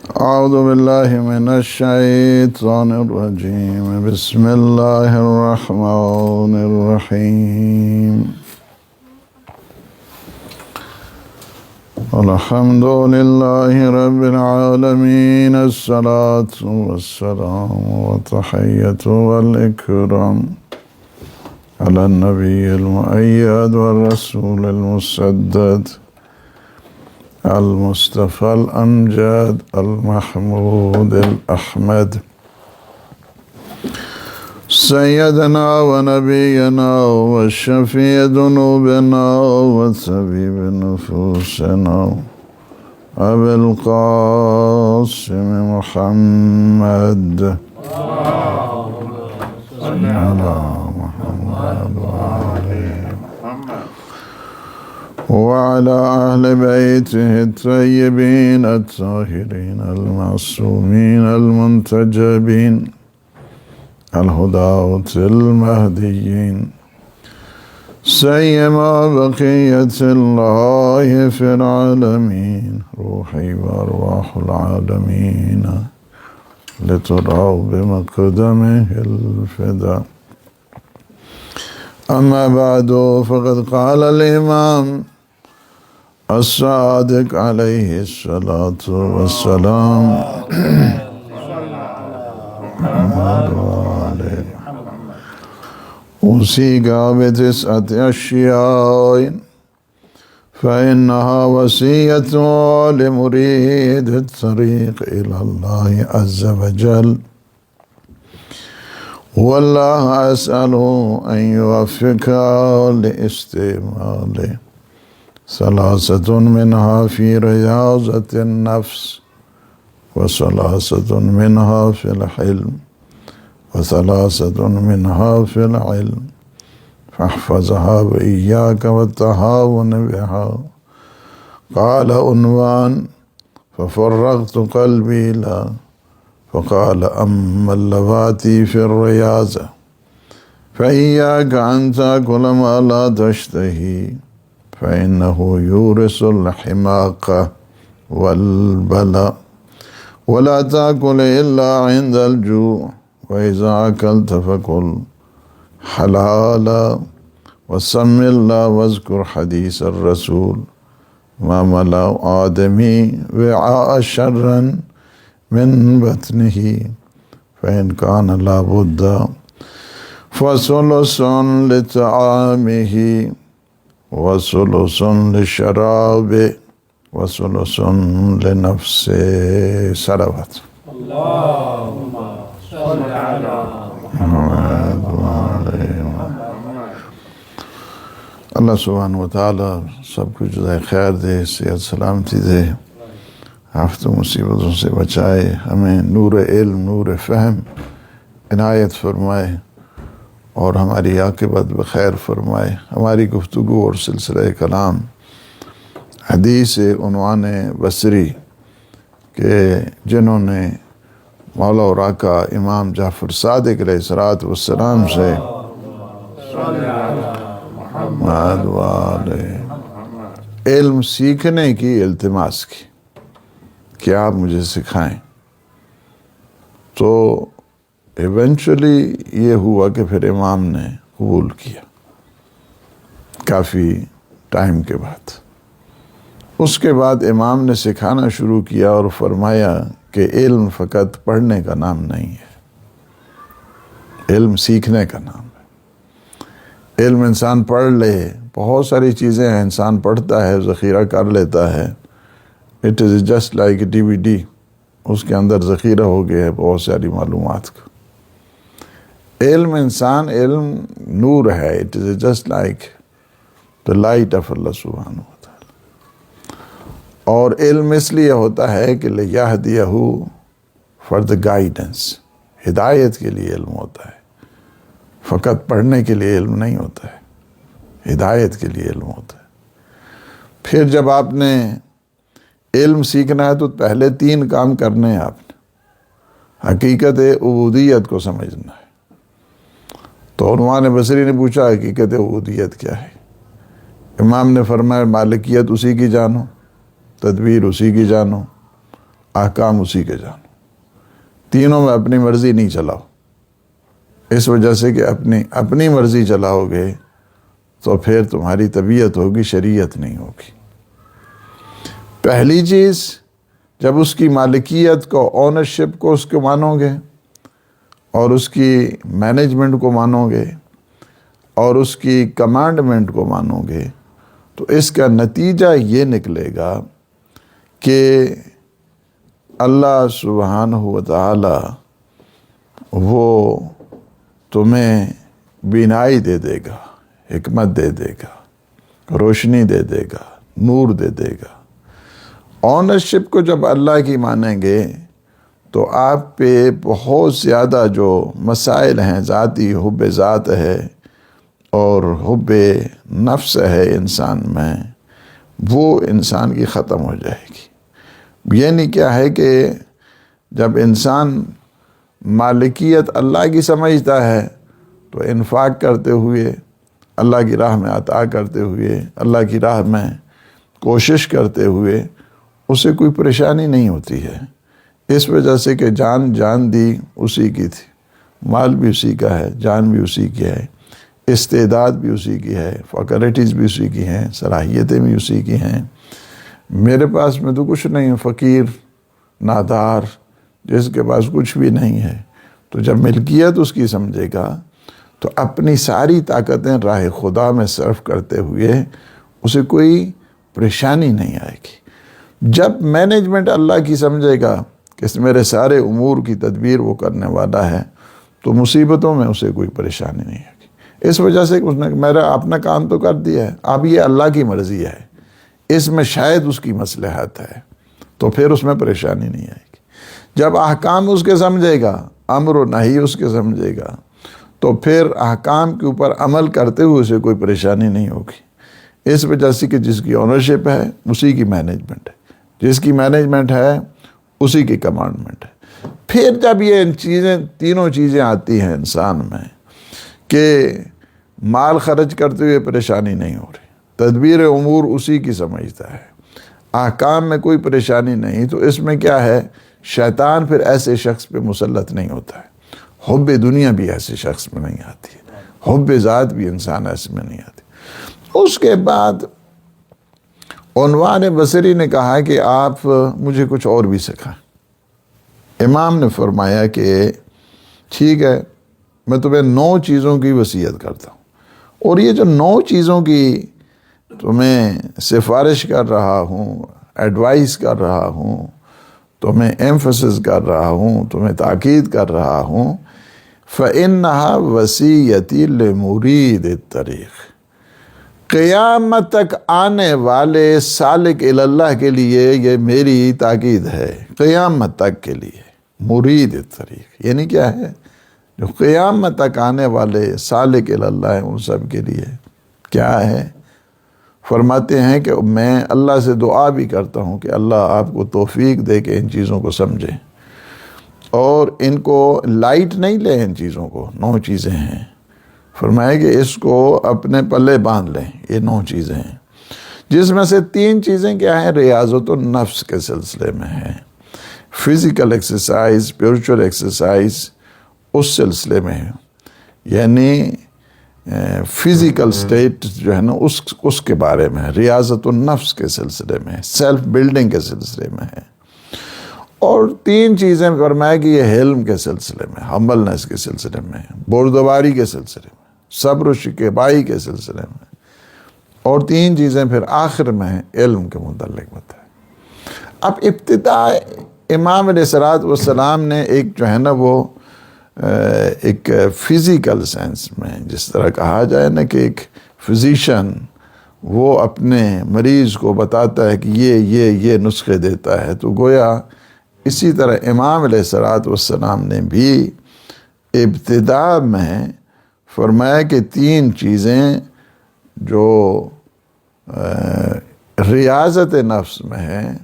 أعوذ بالله من الشيطان الرجيم. بسم الله الرحمن الرحيم. الحمد لله رب العالمين. الصلاة والسلام والتحية والإكرام على النبي المؤيد والرسول المسدد المصطفى الأمجد المحمود الأحمد سيدنا ونبينا والشفيع ذنوبنا وطبيب نفوسنا أبي القاسم محمد صل على محمد وعلى أهل بيته الطيبين الطاهرين المعصومين المنتجبين الهداة المهديين سيما بقية الله في العالمين روحي وأرواح العالمين لتروا بمقدمه الفداء. أما بعد فقد قال الإمام الصادق عليه الصلاة والسلام أوصيك بتسعة أشياء فإنها وصية لمريد الطريق إلى الله عز وجل، والله أسأله أن يوفق لاستعماله. ثلاثة منها في رياضة النفس، وثلاثة منها في الحلم، وثلاثة منها في العلم، فاحفظها وإياك والتهاون بها. قال عنوان ففرغت قلبي له، فقال أما اللواتي في الرياضة فإياك أن تأكل ما لا تشتهي فإنه يورث الحماقة والبلاء، ولا تأكل إلا عند الجوع، وإذا أكلت فكل حلالا، وسم الله واذكر حديث الرسول ما ملأ آدمي وعاء شرا من بطنه فإن كان لابد فثلث لطعامه وثلث لشرابه وثلث لنفسه. صلوات اللهم صل على محمد وعلى اللہ سبحانہ وتعالی سب کو جزائے خیر دے، صحت سلامتی دے، آفت و مصیبتوں سے بچائے، ہمیں نور علم، نور فہم عنایت فرمائے اور ہماری عاقبت بخیر فرمائے. ہماری گفتگو اور سلسلہ کلام حدیث عنوان بصری کہ جنہوں نے مولا اور آقا امام جعفر صادق علیہ السلام سے محمد والے علم سیکھنے کی التماس کی کہ آپ مجھے سکھائیں، تو ایونچولی یہ ہوا کہ پھر امام نے قبول کیا کافی ٹائم کے بعد. اس کے بعد امام نے سکھانا شروع کیا اور فرمایا کہ علم فقط پڑھنے کا نام نہیں ہے، علم سیکھنے کا نام ہے. علم انسان پڑھ لے، بہت ساری چیزیں ہیں انسان پڑھتا ہے، ذخیرہ کر لیتا ہے. It is just like a DVD، اس کے اندر ذخیرہ ہو گیا ہے بہت ساری معلومات کا. علم علم نور ہے. It is just like the light of Allah سبحانہ وتعالی. اور علم اس لیے ہوتا ہے کہ لیہدیہ فار دا گائیڈنس، ہدایت کے لیے علم ہوتا ہے. فقط پڑھنے کے لیے علم نہیں ہوتا ہے، ہدایت کے لیے علم ہوتا ہے. پھر جب آپ نے علم سیکھنا ہے تو پہلے 3 کام کرنے ہیں آپ نے. حقیقت عبودیت کو سمجھنا ہے. تو عنوان بصری نے پوچھا حقیقت عبودیت کیا ہے؟ امام نے فرمایا مالکیت اسی کی جانو، تدبیر اسی کی جانو، احکام اسی کے جانو، تینوں میں اپنی مرضی نہیں چلاؤ، اس وجہ سے کہ اپنی مرضی چلاؤ گے تو پھر تمہاری طبیعت ہوگی، شریعت نہیں ہوگی۔ پہلی چیز، جب اس کی مالکیت کو، اونرشپ کو اس کو مانو گے اور اس کی مینجمنٹ کو مانو گے اور اس کی کمانڈمنٹ کو مانو گے، تو اس کا نتیجہ یہ نکلے گا کہ اللہ سبحانہ و تعالی وہ تمہیں بینائی دے دے گا، حکمت دے دے گا، روشنی دے دے گا، نور دے دے گا۔ اونرشپ کو جب اللہ کی مانیں گے تو آپ پہ بہت زیادہ جو مسائل ہیں، ذاتی حب ذات ہے اور حب نفس ہے انسان میں، وہ انسان کی ختم ہو جائے گی۔ یعنی کیا ہے کہ جب انسان مالکیت اللہ کی سمجھتا ہے تو انفاق کرتے ہوئے، اللہ کی راہ میں عطا کرتے ہوئے، اللہ کی راہ میں کوشش کرتے ہوئے اسے کوئی پریشانی نہیں ہوتی ہے، اس وجہ سے کہ جان دی اسی کی تھی، مال بھی اسی کا ہے، جان بھی اسی کی ہے، استعداد بھی اسی کی ہے، فیکلٹیز بھی اسی کی ہیں، صلاحیتیں بھی اسی کی ہیں۔ میرے پاس میں تو کچھ نہیں ہے، فقیر، نادار، جس کے پاس کچھ بھی نہیں ہے، تو جب ملکیت اس کی سمجھے گا تو اپنی ساری طاقتیں راہ خدا میں صرف کرتے ہوئے اسے کوئی پریشانی نہیں آئے گی۔ جب مینجمنٹ اللہ کی سمجھے گا کہ میرے سارے امور کی تدبیر وہ کرنے والا ہے، تو مصیبتوں میں اسے کوئی پریشانی نہیں آئے گی، اس وجہ سے کہ اس نے میرا اپنا کام تو کر دیا ہے، اب یہ اللہ کی مرضی ہے، اس میں شاید اس کی مصلحت ہے، تو پھر اس میں پریشانی نہیں آئے گی۔ جب احکام اس کے سمجھے گا، امر و نہی اس کے سمجھے گا، تو پھر احکام کے اوپر عمل کرتے ہوئے اسے کوئی پریشانی نہیں ہوگی، اس وجہ سے کہ جس کی اونرشپ ہے اسی کی مینجمنٹ ہے، جس کی مینجمنٹ ہے اسی کی کمانڈمنٹ ہے۔ پھر جب یہ تینوں چیزیں آتی ہیں انسان میں کہ مال خرچ کرتے ہوئے پریشانی نہیں ہو رہی، تدبیر امور اسی کی سمجھتا ہے، احکام میں کوئی پریشانی نہیں، تو اس میں کیا ہے، شیطان پھر ایسے شخص پہ مسلط نہیں ہوتا ہے، حب دنیا بھی ایسے شخص میں نہیں آتی ہے، حب ذات بھی انسان ایسے میں نہیں آتی۔ اس کے بعد عنوان بصری نے کہا کہ آپ مجھے کچھ اور بھی سکھائیں۔ امام نے فرمایا کہ ٹھیک ہے، میں تمہیں 9 چیزوں کی وصیت کرتا ہوں، اور یہ جو 9 چیزوں کی تمہیں سفارش کر رہا ہوں، ایڈوائس کر رہا ہوں، تمہیں ایمفسس کر رہا ہوں، تمہیں تاکید کر رہا ہوں، فَإِنَّهَا وَصِيَّتِي لِمُرِيدِ الطَّرِيقِ، قیامت تک آنے والے سالک اللہ کے لیے یہ میری تاکید ہے، قیامت تک کے لیے، مرید الطریق یعنی کیا ہے، جو قیامت تک آنے والے سالک اللہ ہیں ان سب کے لیے کیا ہے۔ فرماتے ہیں کہ میں اللہ سے دعا بھی کرتا ہوں کہ اللہ آپ کو توفیق دے کہ ان چیزوں کو سمجھیں اور ان کو لائٹ نہیں لیں، ان چیزوں کو 9 چیزیں ہیں، فرمایا کہ اس کو اپنے پلے باندھ لیں، یہ 9 چیزیں ہیں، جس میں سے 3 چیزیں کیا ہیں، ریاضت النفس کے سلسلے میں ہیں، فزیکل ایکسرسائز، اسپرچول ایکسرسائز اس سلسلے میں ہے، یعنی فزیکل سٹیٹ جو ہے نا اس کے بارے میں ہے، ریاضت النفس کے سلسلے میں ہے، سیلف بلڈنگ کے سلسلے میں ہے، اور 3 چیزیں فرمایا کہ یہ حلم کے سلسلے میں، ہمبلنس کے سلسلے میں، بردباری کے سلسلے میں، صبر و شکیبائی کے سلسلے میں، اور 3 چیزیں پھر آخر میں ہیں علم کے متعلق بتائیں۔ اب ابتدا امام علیہ السلام نے ایک جو ہے نا وہ ایک فزیکل سینس میں، جس طرح کہا جائے نا کہ ایک فزیشین وہ اپنے مریض کو بتاتا ہے کہ یہ نسخے دیتا ہے، تو گویا اسی طرح امام علیہ السلام نے بھی ابتدا میں فرمایا کہ 3 چیزیں جو ریاضت نفس میں ہیں،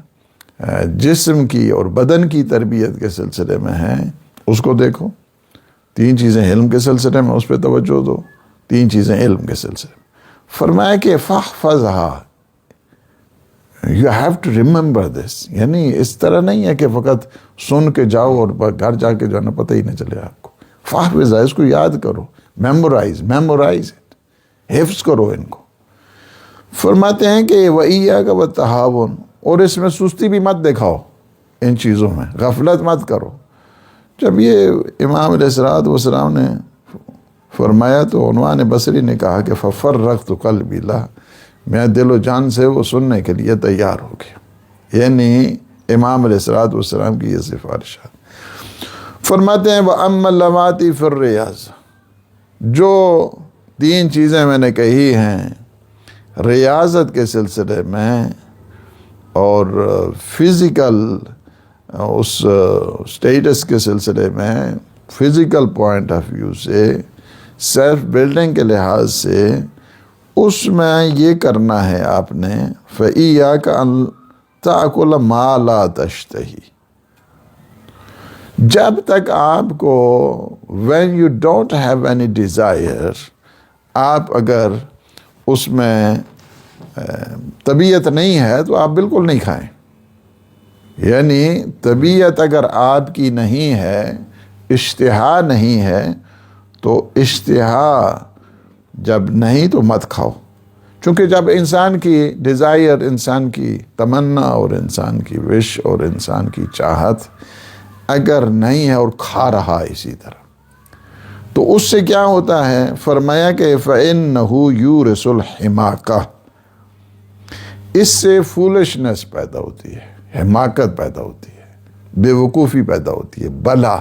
جسم کی اور بدن کی تربیت کے سلسلے میں ہیں، اس کو دیکھو۔ 3 چیزیں علم کے سلسلے میں، اس پہ توجہ دو۔ 3 چیزیں علم کے سلسلے میں فرمایا کہ فاحفظھا، you have to remember this. یعنی اس طرح نہیں ہے کہ فقط سن کے جاؤ اور گھر جا کے جو ہے نا پتہ ہی نہ چلے آپ کو. فاحفظ ہے، اس کو یاد کرو، میمورائز اٹ، حفظ کرو ان کو. فرماتے ہیں کہ وَإِيَّاكَ وَالتَّهَاوُنَ، اور اس میں سستی بھی مت دکھاؤ، ان چیزوں میں غفلت مت کرو. جب یہ امام علیہ السلام نے فرمایا تو عنوان بصری نے کہا کہ فَفَرَّغْتُ قَلْبِي لَهُ، میں دل و جان سے وہ سننے کے لیے تیار ہو گیا. یعنی امام علیہ السلام کی یہ سفارشات. فرماتے ہیں وَأَمَّا اللَّوَاتِي فِي الرِّيَاض، جو 3 چیزیں میں نے کہی ہیں ریاضت کے سلسلے میں اور فزیکل اس سٹیٹس کے سلسلے میں، فزیکل پوائنٹ آف ویو سے، سیلف بلڈنگ کے لحاظ سے، اس میں یہ کرنا ہے آپ نے فَإِيَّاكَ أَن تَأْكُلَ مَا لَا تَشْتَهِي. جب تک آپ کو when you don't have any desire، آپ اگر اس میں طبیعت نہیں ہے تو آپ بالکل نہیں کھائیں. یعنی طبیعت اگر آپ کی نہیں ہے، اشتہا نہیں ہے، تو اشتہا جب نہیں تو مت کھاؤ. چونکہ جب انسان کی ڈیزائر، انسان کی تمنا اور انسان کی وش اور انسان کی چاہت اگر نہیں ہے اور کھا رہا اسی طرح، تو اس سے کیا ہوتا ہے؟ فرمایا کہ فَإِنَّهُ يُورِثُ الْحِمَاقَةَ، اس سے فولشنس پیدا ہوتی ہے، حماقت پیدا ہوتی ہے، بے وقوفی پیدا ہوتی ہے، بلا.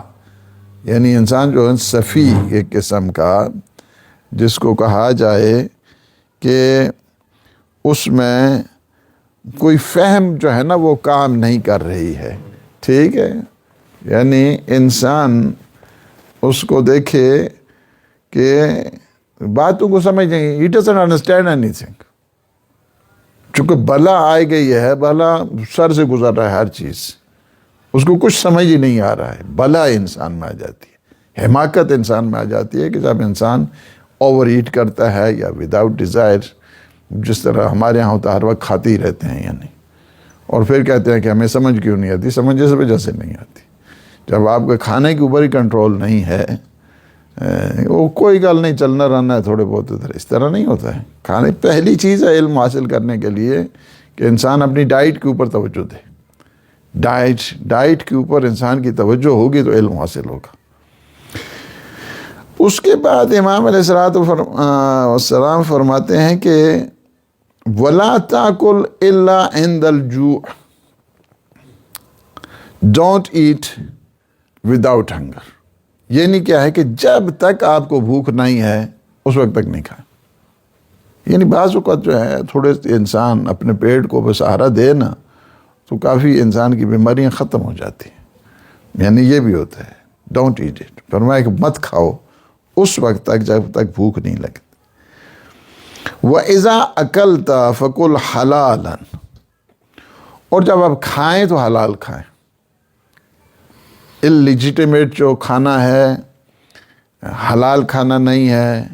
یعنی انسان جو ہے سفی ایک قسم کا، جس کو کہا جائے کہ اس میں کوئی فہم جو ہے نا وہ کام نہیں کر رہی ہے. ٹھیک ہے، یعنی انسان اس کو دیکھے کہ باتوں کو سمجھیں، he doesn't understand anything. چونکہ بلا آئے گئی ہے، بلا سر سے گزر رہا ہے ہر چیز، اس کو کچھ سمجھ ہی نہیں آ رہا ہے. بلا انسان میں آ جاتی ہے، حماقت انسان میں آ جاتی ہے کہ جب انسان اوور ایٹ کرتا ہے یا وداؤٹ ڈیزائر، جس طرح ہمارے یہاں ہوتا ہے ہر وقت کھاتے ہی رہتے ہیں یعنی، اور پھر کہتے ہیں کہ ہمیں سمجھ کیوں نہیں آتی. سمجھ اس وجہ سے نہیں آتی، جب آپ کے کھانے کے اوپر ہی کنٹرول نہیں ہے. وہ کوئی گل نہیں، چلنا رہنا ہے تھوڑے بہت ادھر، اس طرح نہیں ہوتا ہے. کھانے پہلی چیز ہے علم حاصل کرنے کے لیے کہ انسان اپنی ڈائٹ کے اوپر توجہ دے. ڈائٹ کے اوپر انسان کی توجہ ہوگی تو علم حاصل ہوگا. اس کے بعد امام علیہ السلام فرماتے ہیں کہ وَلَا تَأْكُلْ إِلَّا عِنْدَ الْجُوعِ، ڈونٹ ایٹ وداؤٹ ہنگر. یعنی کیا ہے کہ جب تک آپ کو بھوک نہیں ہے اس وقت تک نہیں کھائیں. یعنی بعض اوقات جو ہے تھوڑے انسان اپنے پیٹ کو بس سہارا دے نا تو کافی انسان کی بیماریاں ختم ہو جاتی ہیں. یعنی یہ بھی ہوتا ہے. ڈونٹ ایٹ اٹ، فرمایا کہ مت کھاؤ اس وقت تک جب تک بھوک نہیں لگتی. وَإِذَا أَكَلْتَ فَكُلْ حَلَالًا، اور جب آپ کھائیں تو حلال کھائیں. اللیجیٹیمیٹ جو کھانا ہے، حلال کھانا نہیں ہے،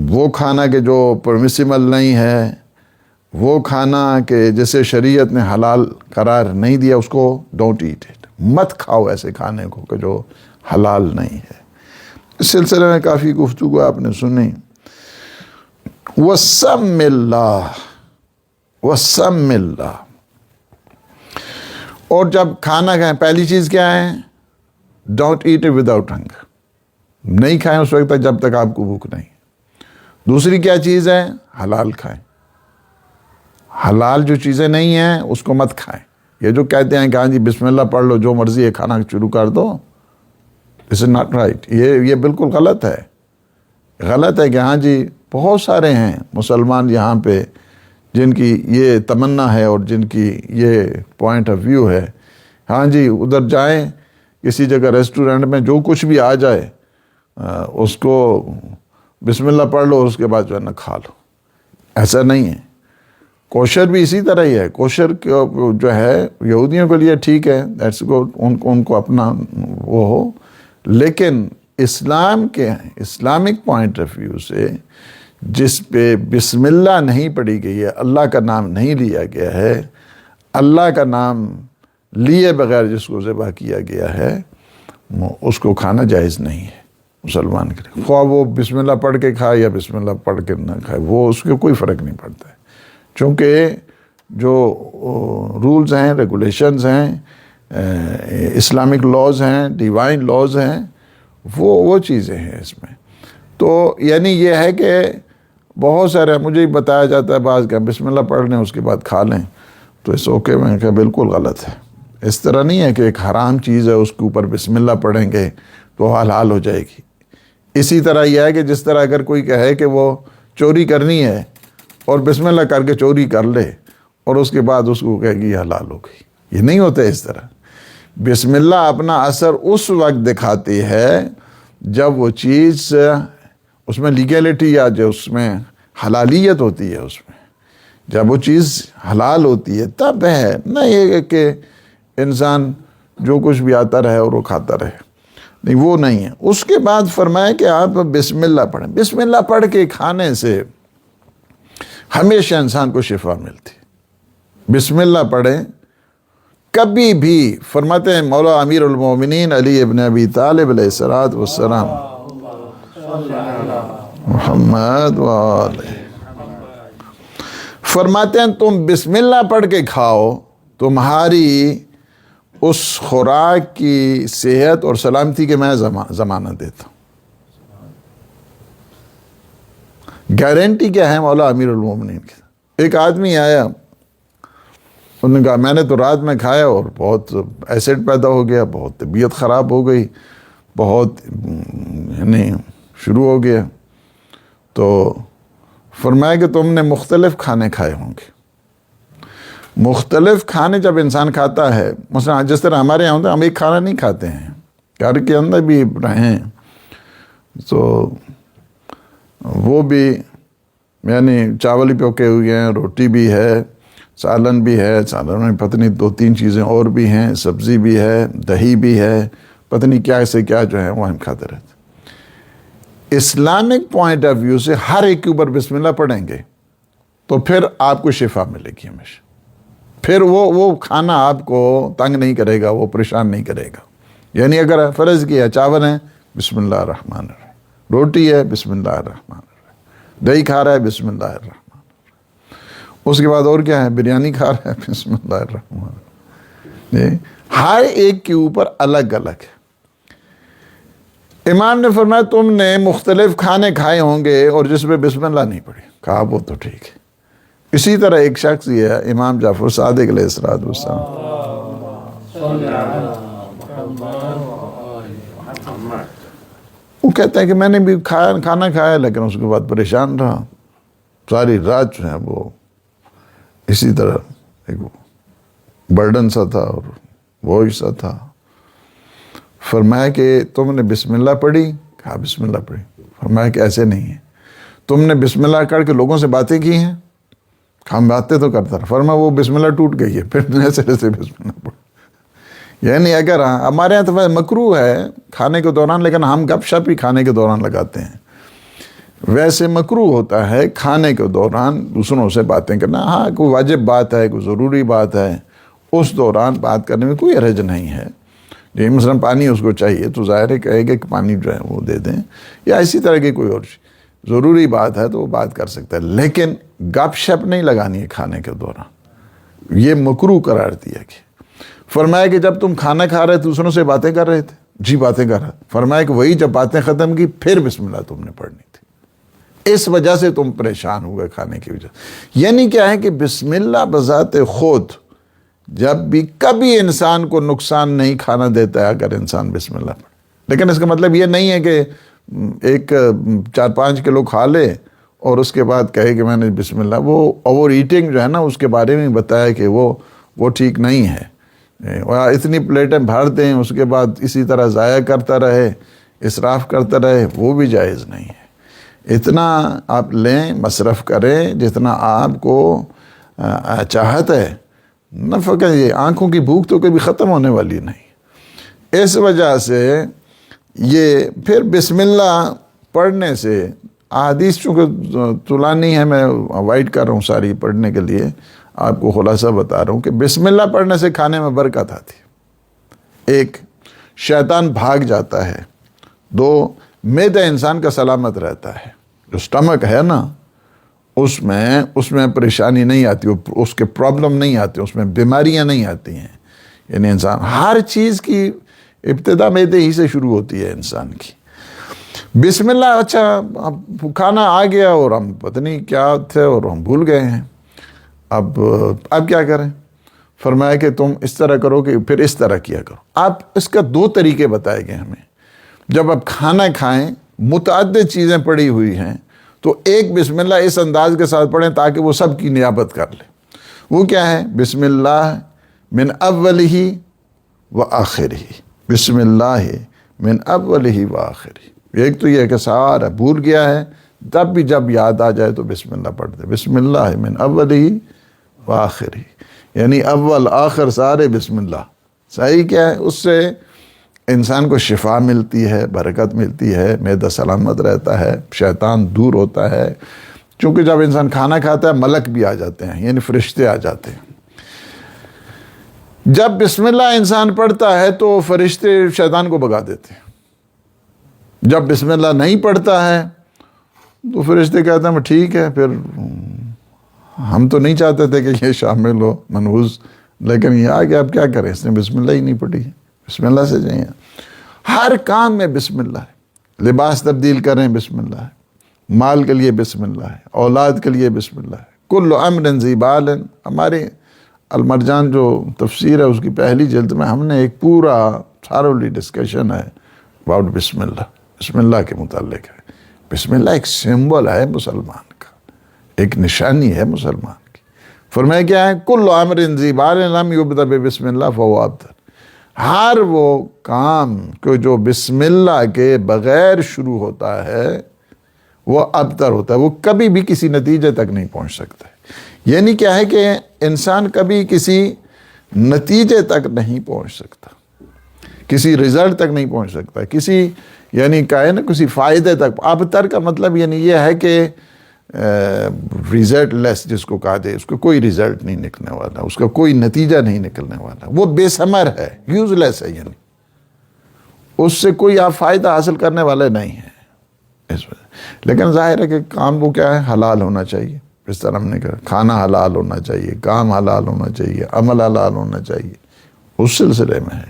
وہ کھانا کہ جو پرمیسیبل نہیں ہے، وہ کھانا کہ جسے شریعت نے حلال قرار نہیں دیا، اس کو ڈونٹ ایٹ اٹ. مت کھاؤ ایسے کھانے کو کہ جو حلال نہیں ہے. اس سلسلے میں کافی گفتگو آپ نے سنی. وَسَمِّ اللَّهِ، اور جب کھانا کھائیں پہلی چیز کیا ہے؟ Don't eat it without hunger, نہیں کھائیں اس وقت تک جب تک آپ کو بھوک نہیں. دوسری کیا چیز ہے؟ حلال کھائیں. حلال جو چیزیں نہیں ہیں اس کو مت کھائیں. یہ جو کہتے ہیں کہ ہاں جی بسم اللہ پڑھ لو، جو مرضی ہے کھانا شروع کر دو، دس از ناٹ رائٹ. یہ بالکل غلط ہے. غلط ہے کہ ہاں جی بہت سارے ہیں مسلمان یہاں پہ جن کی یہ تمنا ہے اور جن کی یہ پوائنٹ آف ویو ہے، ہاں جی ادھر جائیں کسی جگہ ریسٹورنٹ میں جو کچھ بھی آ جائے اس کو بسم اللہ پڑھ لو، اس کے بعد جو ہے نا کھا لو. ایسا نہیں ہے. کوشر بھی اسی طرح ہی ہے. کوشر جو ہے یہودیوں کے لیے ٹھیک ہے، دیٹس گڈ، ان کو اپنا وہ ہو، لیکن اسلام کے اسلامک پوائنٹ آف ویو سے جس پہ بسم اللہ نہیں پڑھی گئی ہے، اللہ کا نام نہیں لیا گیا ہے، اللہ کا نام لیے بغیر جس کو ذبح کیا گیا ہے، اس کو کھانا جائز نہیں ہے مسلمان کے لیے، خواہ وہ بسم اللہ پڑھ کے کھائے یا بسم اللہ پڑھ کے نہ کھائے، وہ اس کے کوئی فرق نہیں پڑتا ہے، چونکہ جو رولز ہیں، ریگولیشنز ہیں، اسلامک لاز ہیں، ڈیوائن لاز ہیں، وہ چیزیں ہیں اس میں۔ تو یعنی یہ ہے کہ بہت سارے مجھے بتایا جاتا ہے بعض کہ بسم اللہ پڑھ لیں اس کے بعد کھا لیں، تو اس اوکے میں کہ بالکل غلط ہے۔ اس طرح نہیں ہے کہ ایک حرام چیز ہے اس کے اوپر بسم اللہ پڑھیں گے تو حلال ہو جائے گی۔ اسی طرح یہ ہے کہ جس طرح اگر کوئی کہے کہ وہ چوری کرنی ہے اور بسم اللہ کر کے چوری کر لے اور اس کے بعد اس کو کہے گی یہ حلال ہو گئی، یہ نہیں ہوتا اس طرح۔ بسم اللہ اپنا اثر اس وقت دکھاتی ہے جب وہ چیز اس میں لیگیلٹی یا جو اس میں حلالیت ہوتی ہے، اس میں جب وہ چیز حلال ہوتی ہے تب ہے، نہ یہ کہ انسان جو کچھ بھی آتا رہے اور وہ کھاتا رہے، نہیں، وہ نہیں ہے۔ اس کے بعد فرمایا کہ آپ بسم اللہ پڑھیں۔ بسم اللہ پڑھ کے کھانے سے ہمیشہ انسان کو شفا ملتی۔ بسم اللہ پڑھیں کبھی بھی، فرماتے ہیں مولا امیر المومنین علی ابن ابی طالب علیہ الصلوۃ والسلام، محمد وآلہ، فرماتے ہیں تم بسم اللہ پڑھ کے کھاؤ، تمہاری اس خوراک کی صحت اور سلامتی کے میں ضمانت دیتا ہوں۔ گارنٹی کیا ہے مولا امیر المومنین کی؟ ایک آدمی آیا، انہوں نے کہا میں نے تو رات میں کھایا اور بہت ایسڈ پیدا ہو گیا، بہت طبیعت خراب ہو گئی، بہت یعنی شروع ہو گیا۔ تو فرمایا کہ تم نے مختلف کھانے کھائے ہوں گے۔ مختلف کھانے جب انسان کھاتا ہے، مثلا جس طرح ہمارے یہاں ہوتا ہے، ہم ایک کھانا نہیں کھاتے ہیں، گھر کے اندر بھی رہیں تو وہ بھی یعنی چاول بھی پکے ہوئے ہیں، روٹی بھی ہے، سالن بھی ہے، سالن میں پتہ نہیں 2-3 چیزیں اور بھی ہیں، سبزی بھی ہے، دہی بھی ہے، پتہ نہیں کیا سے کیا جو ہے وہ ہم کھاتے رہتے ہیں۔ اسلامک پوائنٹ آف ویو سے ہر ایک کے اوپر بسم اللہ پڑھیں گے تو پھر آپ کو شفا ملے گی ہمیشہ، پھر وہ کھانا آپ کو تنگ نہیں کرے گا، وہ پریشان نہیں کرے گا۔ یعنی اگر فرض کیا چاول ہے بسم اللہ الرحمن الرحیم، روٹی ہے بسم اللہ الرحمن الرحیم، دہی کھا رہا ہے بسم اللہ الرحمن الرحیم، اس کے بعد اور کیا ہے، بریانی کھا رہا ہے بسم اللہ الرحمن الرحیم۔ ہر ایک کے اوپر الگ الگ ہے۔ امام نے فرمایا تم نے مختلف کھانے کھائے ہوں گے اور جس میں بسم اللہ نہیں پڑھی، کہا وہ تو ٹھیک ہے۔ اسی طرح ایک شخص یہ ہے امام جعفر صادق علیہ السلام، وہ کہتے ہیں کہ میں نے بھی کھانا کھایا لیکن اس کے بعد پریشان رہا، ساری رات جو ہے وہ اسی طرح ایک برڈن سا تھا اور بوجھ سا تھا۔ فرمایا کہ تم نے بسم اللہ پڑھی، کہا بسم اللہ پڑھی۔ فرمایا کہ ایسے نہیں ہے، تم نے بسم اللہ کر کے لوگوں سے باتیں کی ہیں، ہم باتیں تو کرتا رہا۔ فرمایا وہ بسم اللہ ٹوٹ گئی ہے، پھر ایسے بسم اللہ پڑھ۔ یعنی اگر ہمارے یہاں تو مکروہ ہے کھانے کے دوران، لیکن ہم گپ شپ ہی کھانے کے دوران لگاتے ہیں۔ ویسے مکروہ ہوتا ہے کھانے کے دوران دوسروں سے باتیں کرنا، ہاں کوئی واجب بات ہے، کوئی ضروری بات ہے، اس دوران بات کرنے میں کوئی حرج نہیں ہے۔ جی مثلا پانی اس کو چاہیے تو ظاہر ہے کہے کہ پانی جو ہے وہ دے دیں، یا اسی طرح کی کوئی اور ضروری بات ہے تو وہ بات کر سکتا ہے، لیکن گپ شپ نہیں لگانی ہے کھانے کے دوران، یہ مکروہ قرار دیا گیا۔ فرمایا کہ جب تم کھانا کھا رہے دوسروں سے باتیں کر رہے تھے، جی باتیں کر رہے تھے۔ فرمایا کہ وہی جب باتیں ختم کی پھر بسم اللہ تم نے پڑھنی تھی، اس وجہ سے تم پریشان ہوئے کھانے کی وجہ۔ یعنی کیا ہے کہ بسم اللہ بذات خود جب بھی کبھی انسان کو نقصان نہیں کھانا دیتا ہے اگر انسان بسم اللہ پڑھے، لیکن اس کا مطلب یہ نہیں ہے کہ ایک 4-5 کلو کھا لے اور اس کے بعد کہے کہ میں نے بسم اللہ، وہ اوور ایٹنگ جو ہے نا اس کے بارے میں بتایا کہ وہ ٹھیک نہیں ہے۔ اتنی پلیٹیں بھر دیں اس کے بعد اسی طرح ضائع کرتا رہے، اسراف کرتا رہے، وہ بھی جائز نہیں ہے۔ اتنا آپ لیں، مصرف کریں جتنا آپ کو چاہت ہے، نہ فقط یہ آنکھوں کی بھوک تو کبھی ختم ہونے والی نہیں۔ اس وجہ سے یہ پھر بسم اللہ پڑھنے سے احادیث چونکہ طولانی ہے، میں اوائڈ کر رہا ہوں ساری پڑھنے کے لیے، آپ کو خلاصہ بتا رہا ہوں کہ بسم اللہ پڑھنے سے کھانے میں برکت آتی ہے، ایک شیطان بھاگ جاتا ہے، دو معدہ انسان کا سلامت رہتا ہے، جو سٹمک ہے نا اس میں پریشانی نہیں آتی، اس کے پرابلم نہیں آتے، اس میں بیماریاں نہیں آتی ہیں، یعنی انسان ہر چیز کی ابتدا معدے ہی سے شروع ہوتی ہے انسان کی۔ بسم اللہ، اچھا اب کھانا آ گیا اور ہم پتہ نہیں کیا تھے اور ہم بھول گئے ہیں، اب کیا کریں؟ فرمایا کہ تم اس طرح کرو کہ پھر اس طرح کیا کرو۔ آپ اس کا دو طریقے بتائے گئے ہمیں، جب آپ کھانا کھائیں متعدد چیزیں پڑی ہوئی ہیں تو ایک بسم اللہ اس انداز کے ساتھ پڑھیں تاکہ وہ سب کی نیابت کر لیں۔ وہ کیا ہے؟ بسم اللہ من اولہ و آخرہ، بسم اللہ من اولہ و آخرہ۔ ایک تو یہ ہے کہ سارا بھول گیا ہے، تب بھی جب یاد آ جائے تو بسم اللہ پڑھ دے، بسم اللہ من اولہ و آخرہ، یعنی اول آخر سارے بسم اللہ۔ صحیح کیا ہے؟ اس سے انسان کو شفا ملتی ہے، برکت ملتی ہے، معدہ سلامت رہتا ہے، شیطان دور ہوتا ہے، چونکہ جب انسان کھانا کھاتا ہے ملک بھی آ جاتے ہیں، یعنی فرشتے آ جاتے ہیں۔ جب بسم اللہ انسان پڑھتا ہے تو فرشتے شیطان کو بھگا دیتے ہیں، جب بسم اللہ نہیں پڑھتا ہے تو فرشتے کہتے ہیں ٹھیک ہے، پھر ہم تو نہیں چاہتے تھے کہ یہ شامل ہو منحوس، لیکن یہ آگے اب کیا کریں، اس نے بسم اللہ ہی نہیں پڑھی ہے۔ بسم اللہ سے جائیں، ہر کام میں بسم اللہ ہے، لباس تبدیل کریں بسم اللہ ہے، مال کے لیے بسم اللہ ہے، اولاد کے لیے بسم اللہ ہے، کل امر ذی بال۔ ہمارے المرجان جو تفسیر ہے اس کی پہلی جلد میں ہم نے ایک پورا تھارولی ڈسکشن ہے اباؤٹ بسم اللہ، بسم اللہ کے متعلق ہے۔ بسم اللہ ایک سمبل ہے مسلمان کا، ایک نشانی ہے مسلمان کی۔ فرمایا کیا ہے؟ کل امر ذی بال لم یبدأ بسم اللہ فہو ابتر۔ ہر وہ کام کو جو بسم اللہ کے بغیر شروع ہوتا ہے وہ ابتر ہوتا ہے، وہ کبھی بھی کسی نتیجے تک نہیں پہنچ سکتا ہے۔ یعنی کیا ہے کہ انسان کبھی کسی نتیجے تک نہیں پہنچ سکتا، کسی رزلٹ تک نہیں پہنچ سکتا، کسی یعنی کہے نا کسی فائدے تک۔ ابتر کا مطلب یعنی یہ ہے کہ ریزلٹ لیس جس کو کہا جائے، اس کو کوئی ریزلٹ نہیں نکلنے والا، اس کا کوئی نتیجہ نہیں نکلنے والا، وہ بے ثمر ہے، یوز لیس ہے، یعنی اس سے کوئی آپ فائدہ حاصل کرنے والے نہیں ہیں اس وجہ۔ لیکن ظاہر ہے کہ کام وہ کیا ہے؟ حلال ہونا چاہیے، اس طرح ہم نے کہا کھانا حلال ہونا چاہیے، کام حلال ہونا چاہیے، عمل حلال ہونا چاہیے۔ اس سلسلے میں ہے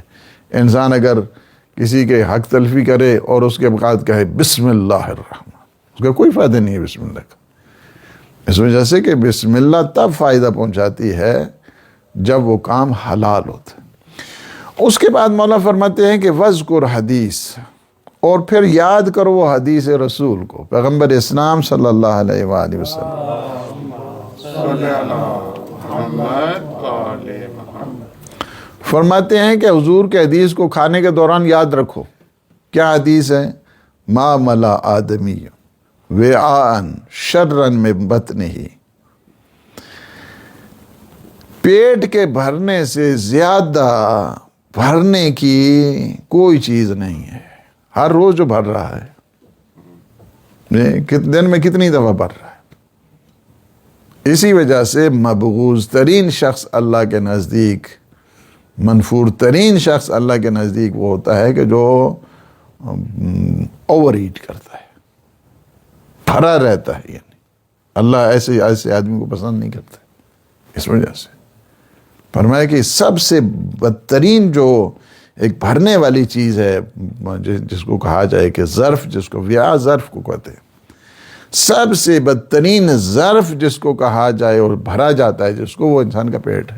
انسان اگر کسی کے حق تلفی کرے اور اس کے بعد کہے بسم اللہ الرحمن، اس کا کوئی فائدہ نہیں ہے بسم اللہ کا، اس وجہ سے کہ بسم اللہ تب فائدہ پہنچاتی ہے جب وہ کام حلال ہوتا ہے۔ اس کے بعد مولا فرماتے ہیں کہ وذکر حدیث، اور پھر یاد کرو وہ حدیث رسول کو، پیغمبر اسلام صلی اللہ علیہ وآلہ وسلم۔ فرماتے ہیں کہ حضور کے حدیث کو کھانے کے دوران یاد رکھو۔ کیا حدیث ہے؟ ما ملا آدمی وعاءً شرًا من بطنہ، پیٹ کے بھرنے سے زیادہ بھرنے کی کوئی چیز نہیں ہے۔ ہر روز جو بھر رہا ہے، دن میں کتنی دفعہ بھر رہا ہے؟ اسی وجہ سے مبغوض ترین شخص اللہ کے نزدیک، منفور ترین شخص اللہ کے نزدیک وہ ہوتا ہے کہ جو اوور ایٹ کرتا ہے، بھرا رہتا ہے، یعنی اللہ ایسے آدمی کو پسند نہیں کرتا۔ اس وجہ سے فرمایا کہ سب سے بدترین جو ایک بھرنے والی چیز ہے، جس کو کہا جائے کہ ظرف، جس کو وعاء ظرف کو کہتے ہیں، سب سے بدترین ظرف جس کو کہا جائے اور بھرا جاتا ہے جس کو، وہ انسان کا پیٹ ہے۔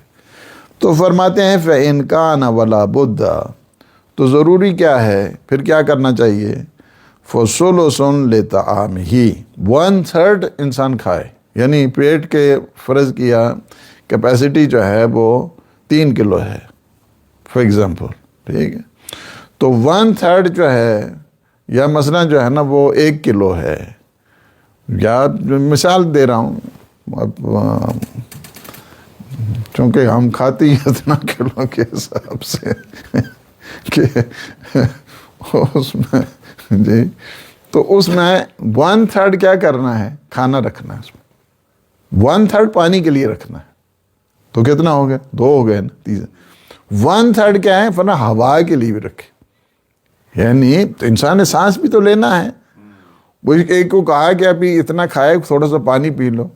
تو فرماتے ہیں فَإِنْ كَانَ وَلَا بُدَّ، تو ضروری کیا ہے، پھر کیا کرنا چاہیے؟ فَثُلُثٌ لِطَعَامِهِ، 1/3 انسان کھائے، یعنی پیٹ کے فرض کیا کیپیسٹی جو ہے وہ 3 کلو ہے فار ایگزامپل، ٹھیک ہے، تو 1/3 جو ہے، یا مثلا جو ہے نا وہ 1 کلو ہے، یا مثال دے رہا ہوں، اب چونکہ ہم کھاتے ہی اتنا کلو کے حساب سے کہ اس میں جی تو اس میں 1/3 کیا کرنا ہے؟ کھانا رکھنا ہے اس میں، 1/3 پانی کے لیے رکھنا ہے، تو کتنا ہو گیا؟ 2 ہو گئے نا، 1/3 کیا ہے؟ فرمایا ہوا کے لیے بھی رکھے، یعنی تو انسان نے سانس بھی تو لینا ہے۔ وہ ایک کو کہا کہ ابھی اتنا کھائے تھوڑا سا پانی پی لو،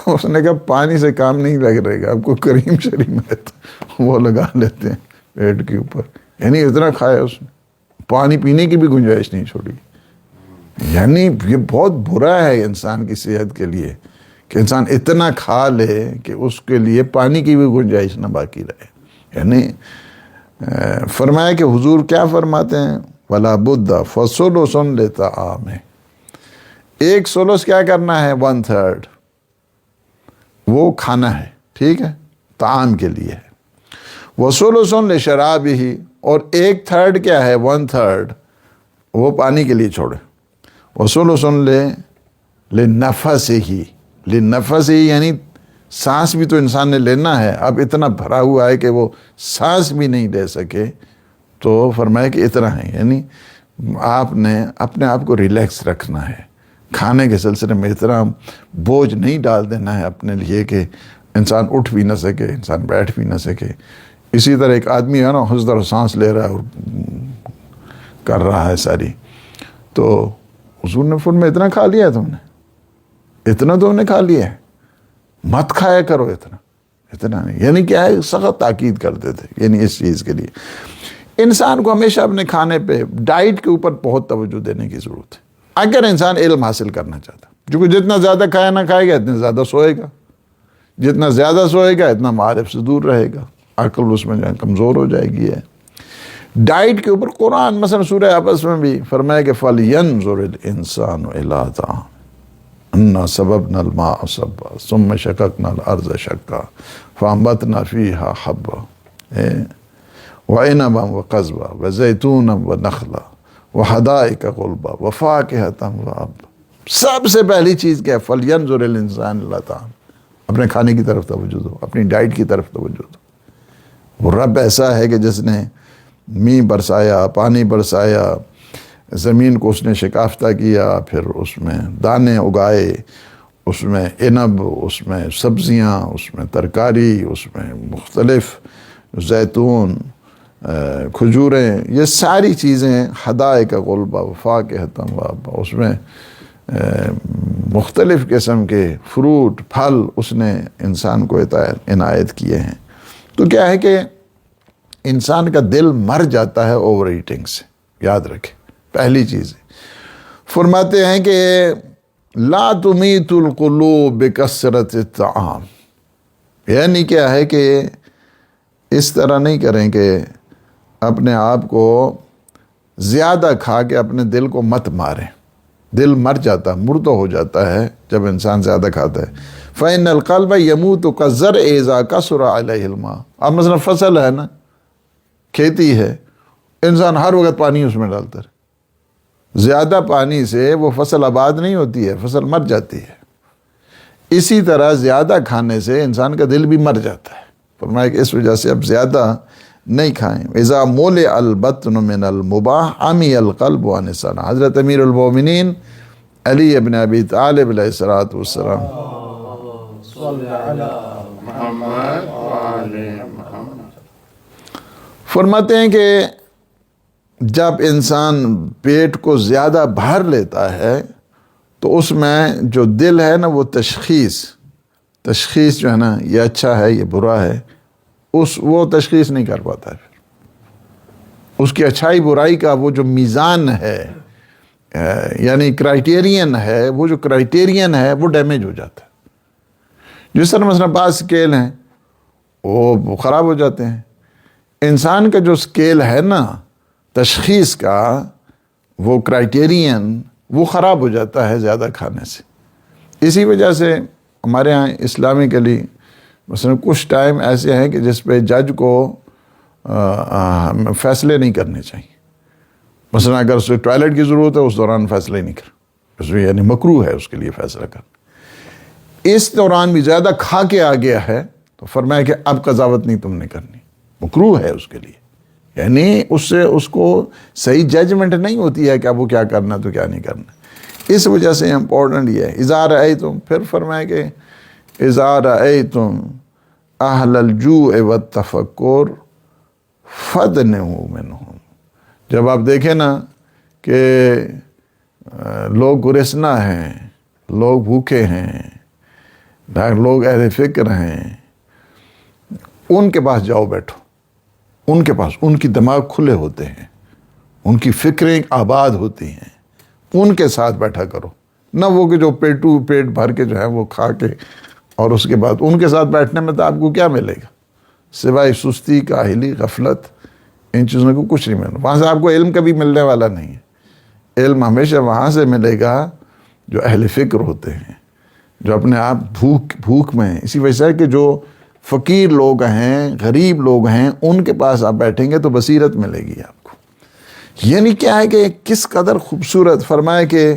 اس نے کہا پانی سے کام نہیں لگ رہے گا، آپ کو کریم شریم ہے تو وہ لگا لیتے ہیں پیٹ کے اوپر، یعنی اتنا کھایا اس نے، پانی پینے کی بھی گنجائش نہیں چھوڑی۔ یعنی یہ بہت برا ہے انسان کی صحت کے لیے کہ انسان اتنا کھا لے کہ اس کے لیے پانی کی بھی گنجائش نہ باقی رہے۔ یعنی فرمایا کہ حضور کیا فرماتے ہیں؟ وَلَا بُدَّ فَثُلُثٌ لِطَعَامِهِ، 1 ثلث کیا کرنا ہے؟ 1/3 وہ کھانا ہے، ٹھیک ہے، طعام کے لیے ہے۔ وَثُلُثٌ لِشَرَابِهِ، اور 1/3 کیا ہے؟ 1/3 وہ پانی کے لیے چھوڑے۔ وَثُلُثٌ لِنَفَسِهِ، لِنَفَسِهِ یعنی سانس بھی تو انسان نے لینا ہے، اب اتنا بھرا ہوا ہے کہ وہ سانس بھی نہیں لے سکے، تو فرمایا کہ اتنا ہے، یعنی آپ نے اپنے آپ کو ریلیکس رکھنا ہے، کھانے کے سلسلے میں اتنا بوجھ نہیں ڈال دینا ہے اپنے لیے کہ انسان اٹھ بھی نہ سکے، انسان بیٹھ بھی نہ سکے۔ اسی طرح ایک آدمی ہے نا، حضر سانس لے رہا ہے اور کر رہا ہے ساری، تو حضور نے فرمایا اتنا کھا لیا ہے تم نے، اتنا تو نے کھا لیا ہے، مت کھایا کرو اتنا نہیں، یعنی کیا ہے؟ سخت تاکید کرتے تھے یعنی اس چیز کے لیے۔ انسان کو ہمیشہ اپنے کھانے پہ، ڈائٹ کے اوپر بہت توجہ دینے کی ضرورت ہے اگر انسان علم حاصل کرنا چاہتا ہے، کیونکہ جتنا زیادہ کھایا نہ کھائے گا اتنا زیادہ سوئے گا، جتنا زیادہ سوئے گا اتنا معارف سے دور رہے گا، عقل اس میں کمزور ہو جائے گی۔ ہے ڈائٹ کے اوپر قرآن مثلا سورہ عبس میں بھی فرمایا کہ فَلْيَنْظُرِ الْإِنسَانُ إِلَىٰ طَعَامِهِ اَنَّا صَبَبْنَا الْمَاءَ صَبًّا ثُمَّ شَقَقْنَا الْأَرْضَ شَقًّا فَأَنبَتْنَا فِيهَا حَبًّا وَعِنَبًا وَقَضْبًا وَزَيْتُونًا وَنَخْلًا وَحَدَائِقَ غُلْبًا وَفَاكِهَةً وَأَبًّا۔ سب سے پہلی چیز کیا ہے؟ فَلْيَنْظُرِ الْإِنسَانُ إِلَىٰ طَعَامِهِ، اپنے کھانے کی طرف توجہ دو، اپنی ڈائٹ کی طرف توجہ دو۔ وہ رب ایسا ہے کہ جس نے می برسایا، پانی برسایا، زمین کو اس نے شکافتہ کیا، پھر اس میں دانے اگائے، اس میں عنب، اس میں سبزیاں، اس میں ترکاری، اس میں مختلف زیتون، کھجوریں، یہ ساری چیزیں، حدائق غلبہ وفاکہۃ وابا، اس میں مختلف قسم کے فروٹ، پھل اس نے انسان کو عنایت کیے ہیں۔ تو کیا ہے کہ انسان کا دل مر جاتا ہے اوور ایٹنگ سے، یاد رکھیں پہلی چیز۔ فرماتے ہیں کہ لا تمیت القلوب بکثرت الطعام، یعنی کیا ہے کہ اس طرح نہیں کریں کہ اپنے آپ کو زیادہ کھا کے اپنے دل کو مت ماریں، دل مر جاتا ہے، مردہ ہو جاتا ہے جب انسان زیادہ کھاتا ہے۔ فإن القلب يموت كالزرع إذا كثر عليه الماء، اب مثلا فصل ہے نا، کھیتی ہے، انسان ہر وقت پانی اس میں ڈالتا ہے، زیادہ پانی سے وہ فصل آباد نہیں ہوتی ہے، فصل مر جاتی ہے۔ اسی طرح زیادہ کھانے سے انسان کا دل بھی مر جاتا ہے۔ فرمایا کہ اس وجہ سے اب زیادہ نہیں کھائیں۔ اذا مولع البطن من المباح عمی القلب عن الصلاۃ، حضرت امیر المومنین علی ابن ابی طالب علیہ الصلوۃ والسلام فرماتے ہیں کہ جب انسان پیٹ کو زیادہ بھر لیتا ہے تو اس میں جو دل ہے نا، وہ تشخیص جو ہے نا، یہ اچھا ہے یہ برا ہے، وہ تشخیص نہیں کر پاتا ہے۔ اس کی اچھائی برائی کا وہ جو میزان ہے، یعنی کرائٹیرین ہے، وہ جو کرائٹیرین ہے وہ ڈیمیج ہو جاتا ہے۔ جس طرح مثلا بعض سکیل ہیں وہ خراب ہو جاتے ہیں، انسان کا جو سکیل ہے نا تشخیص کا، وہ کرائٹیرین وہ خراب ہو جاتا ہے زیادہ کھانے سے۔ اسی وجہ سے ہمارے ہاں اسلامکلی مثلا کچھ ٹائم ایسے ہیں کہ جس پہ جج کو فیصلے نہیں کرنے چاہیے۔ مثلا اگر اسے ٹوائلٹ کی ضرورت ہے اس دوران فیصلہ ہی نہیں کر، اس میں یعنی مکروہ ہے اس کے لیے فیصلہ کرنا۔ اس دوران بھی زیادہ کھا کے آ گیا ہے تو فرمایا کہ اب قضاوت نہیں تم نے کرنی، مکروہ ہے اس کے لیے، یعنی اس سے اس کو صحیح ججمنٹ نہیں ہوتی ہے کہ اب وہ کیا کرنا تو کیا نہیں کرنا۔ اس وجہ سے امپورٹنٹ یہ ہے. اذا رأیتم، پھر فرمائے کہ اذا رأیتم اہل الجوع والتفکر فادنوا منہم، جب آپ دیکھیں نا کہ لوگ گرسنہ ہیں، لوگ بھوکے ہیں، لوگ اہل فکر ہیں، ان کے پاس جاؤ بیٹھو، ان کے پاس، ان کی دماغ کھلے ہوتے ہیں، ان کی فکریں آباد ہوتی ہیں، ان کے ساتھ بیٹھا کرو، نہ وہ کہ جو پیٹ بھر کے جو ہے وہ کھا کے، اور اس کے بعد ان کے ساتھ بیٹھنے میں تو آپ کو کیا ملے گا سوائے سستی، کاہلی، غفلت، ان چیزوں کو کچھ نہیں ملنا. وہاں سے آپ کو علم کبھی ملنے والا نہیں ہے. علم ہمیشہ وہاں سے ملے گا جو اہل فکر ہوتے ہیں، جو اپنے آپ بھوک میں ہیں. اسی وجہ سے کہ جو فقیر لوگ ہیں، غریب لوگ ہیں، ان کے پاس آپ بیٹھیں گے تو بصیرت ملے گی آپ کو. یعنی کیا ہے کہ کس قدر خوبصورت فرمائے کہ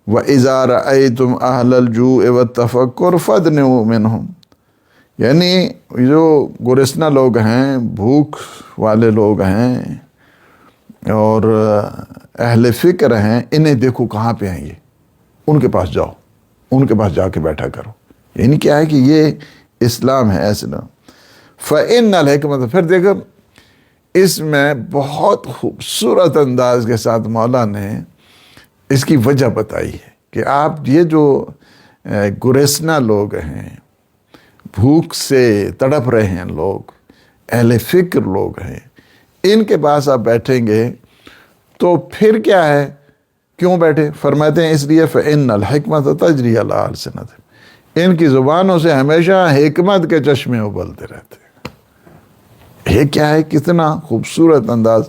وَإِذَا رَأَيْتُمْ أَهْلَ الْجُوعِ وَالتَّفَكُّرِ فَادْنُوا مِنْهُمْ، یعنی جو گرسنہ لوگ ہیں، بھوک والے لوگ ہیں اور اہل فکر ہیں، انہیں دیکھو کہاں پہ ہیں، یہ ان کے پاس جاؤ، ان کے پاس جا کے بیٹھا کرو. یعنی کیا ہے کہ یہ اسلام ہے. ایسے نہ فَإِنَّ الْحِكْمَةَ، پھر دیکھو اس میں بہت خوبصورت انداز کے ساتھ مولا نے اس کی وجہ بتائی ہے کہ آپ یہ جو گریسنا لوگ ہیں، بھوک سے تڑپ رہے ہیں لوگ، اہل فکر لوگ ہیں، ان کے پاس آپ بیٹھیں گے تو پھر کیا ہے، کیوں بیٹھے؟ فرماتے ہیں اس لیے فَإِنَّ الْحِكْمَةَ تَجْرِي عَلَىٰ أَلْسِنَتِهِمْ، ان کی زبانوں سے ہمیشہ حکمت کے چشمے ابلتے رہتے ہیں. یہ کیا ہے، کتنا خوبصورت انداز.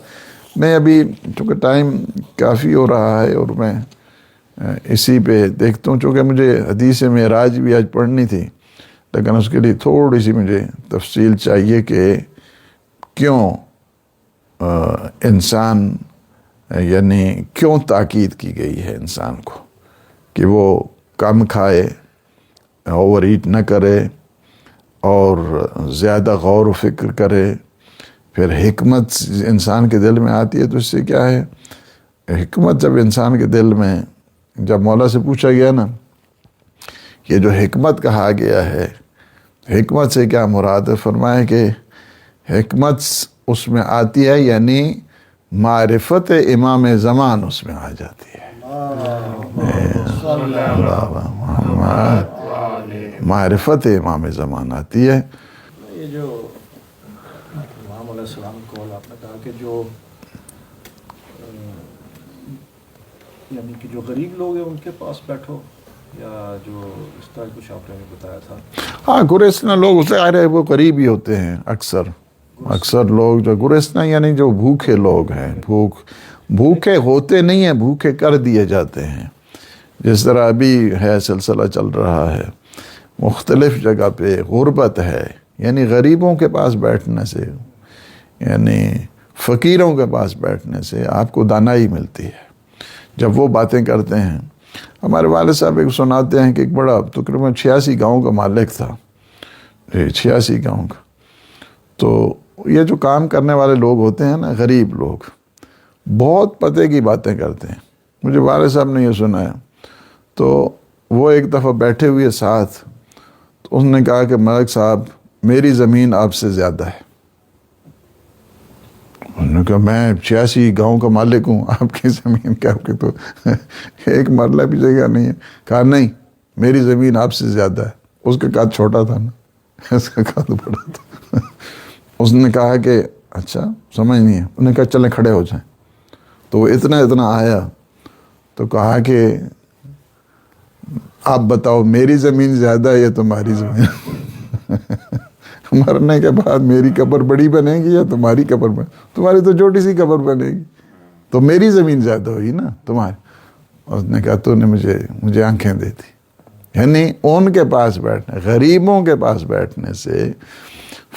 میں ابھی چونکہ ٹائم کافی ہو رہا ہے اور میں اسی پہ دیکھتا ہوں، چونکہ مجھے حدیث معراج بھی آج پڑھنی تھی، لیکن اس کے لیے تھوڑی سی مجھے تفصیل چاہیے کہ کیوں انسان، یعنی کیوں تاکید کی گئی ہے انسان کو کہ وہ کم کھائے، اوور ایٹ نہ کرے اور زیادہ غور و فکر کرے. پھر حکمت انسان کے دل میں آتی ہے تو اس سے کیا ہے، حکمت جب انسان کے دل میں، جب مولا سے پوچھا گیا نا یہ جو حکمت کہا گیا ہے، حکمت سے کیا مراد ہے، فرمائے کہ حکمت اس میں آتی ہے یعنی معرفت امام زمان اس میں آ جاتی ہے. معرفت امام زمان آتی ہے. یہ جو امام علیہ السلام کو آپ نے کہا کہ جو یعنی کہ جو غریب لوگ ہیں ان کے پاس بیٹھو، یا جو اس طرح کچھ آپ نے بتایا تھا. ہاں، گریسنا لوگ اسے آ رہے وہ قریب ہی ہوتے ہیں. اکثر لوگ جو گریسنا یعنی جو بھوکے لوگ ہیں، بھوکے ہوتے نہیں ہیں، بھوکے کر دیے جاتے ہیں. جس طرح ابھی ہے سلسلہ چل رہا ہے، مختلف جگہ پہ غربت ہے، یعنی غریبوں کے پاس بیٹھنے سے، یعنی فقیروں کے پاس بیٹھنے سے آپ کو دانائی ملتی ہے. جب وہ باتیں کرتے ہیں، ہمارے والد صاحب ایک سناتے ہیں کہ ایک بڑا تقریباً 86 گاؤں کا مالک تھا، 86 گاؤں کا. تو یہ جو کام کرنے والے لوگ ہوتے ہیں نا، غریب لوگ، بہت پتے کی باتیں کرتے ہیں. مجھے والد صاحب نے یہ سنایا. تو وہ ایک دفعہ بیٹھے ہوئے ساتھ، تو اس نے کہا کہ ملک صاحب میری زمین آپ سے زیادہ ہے. انہوں نے کہا میں 86 گاؤں کا مالک ہوں، آپ کی زمین کیا، آپ کی تو ایک مرلہ بھی جگہ نہیں ہے. کہا نہیں، میری زمین آپ سے زیادہ ہے. اس کا قد چھوٹا تھا نا، اس کا قد بڑا تھا. اس نے کہا کہ اچھا سمجھ نہیں ہے. انہوں نے کہا چلیں کھڑے ہو جائیں. تو وہ اتنا آیا تو کہا کہ آپ بتاؤ میری زمین زیادہ ہے یا تمہاری زمین؟ مرنے کے بعد میری قبر بڑی بنے گی یا تمہاری قبر بنے؟ تمہاری تو چھوٹی سی قبر بنے گی، تو میری زمین زیادہ ہوئی نا تمہاری. اس نے کہا تو نے مجھے آنکھیں دی تھی. یعنی ان کے پاس بیٹھنے، غریبوں کے پاس بیٹھنے سے،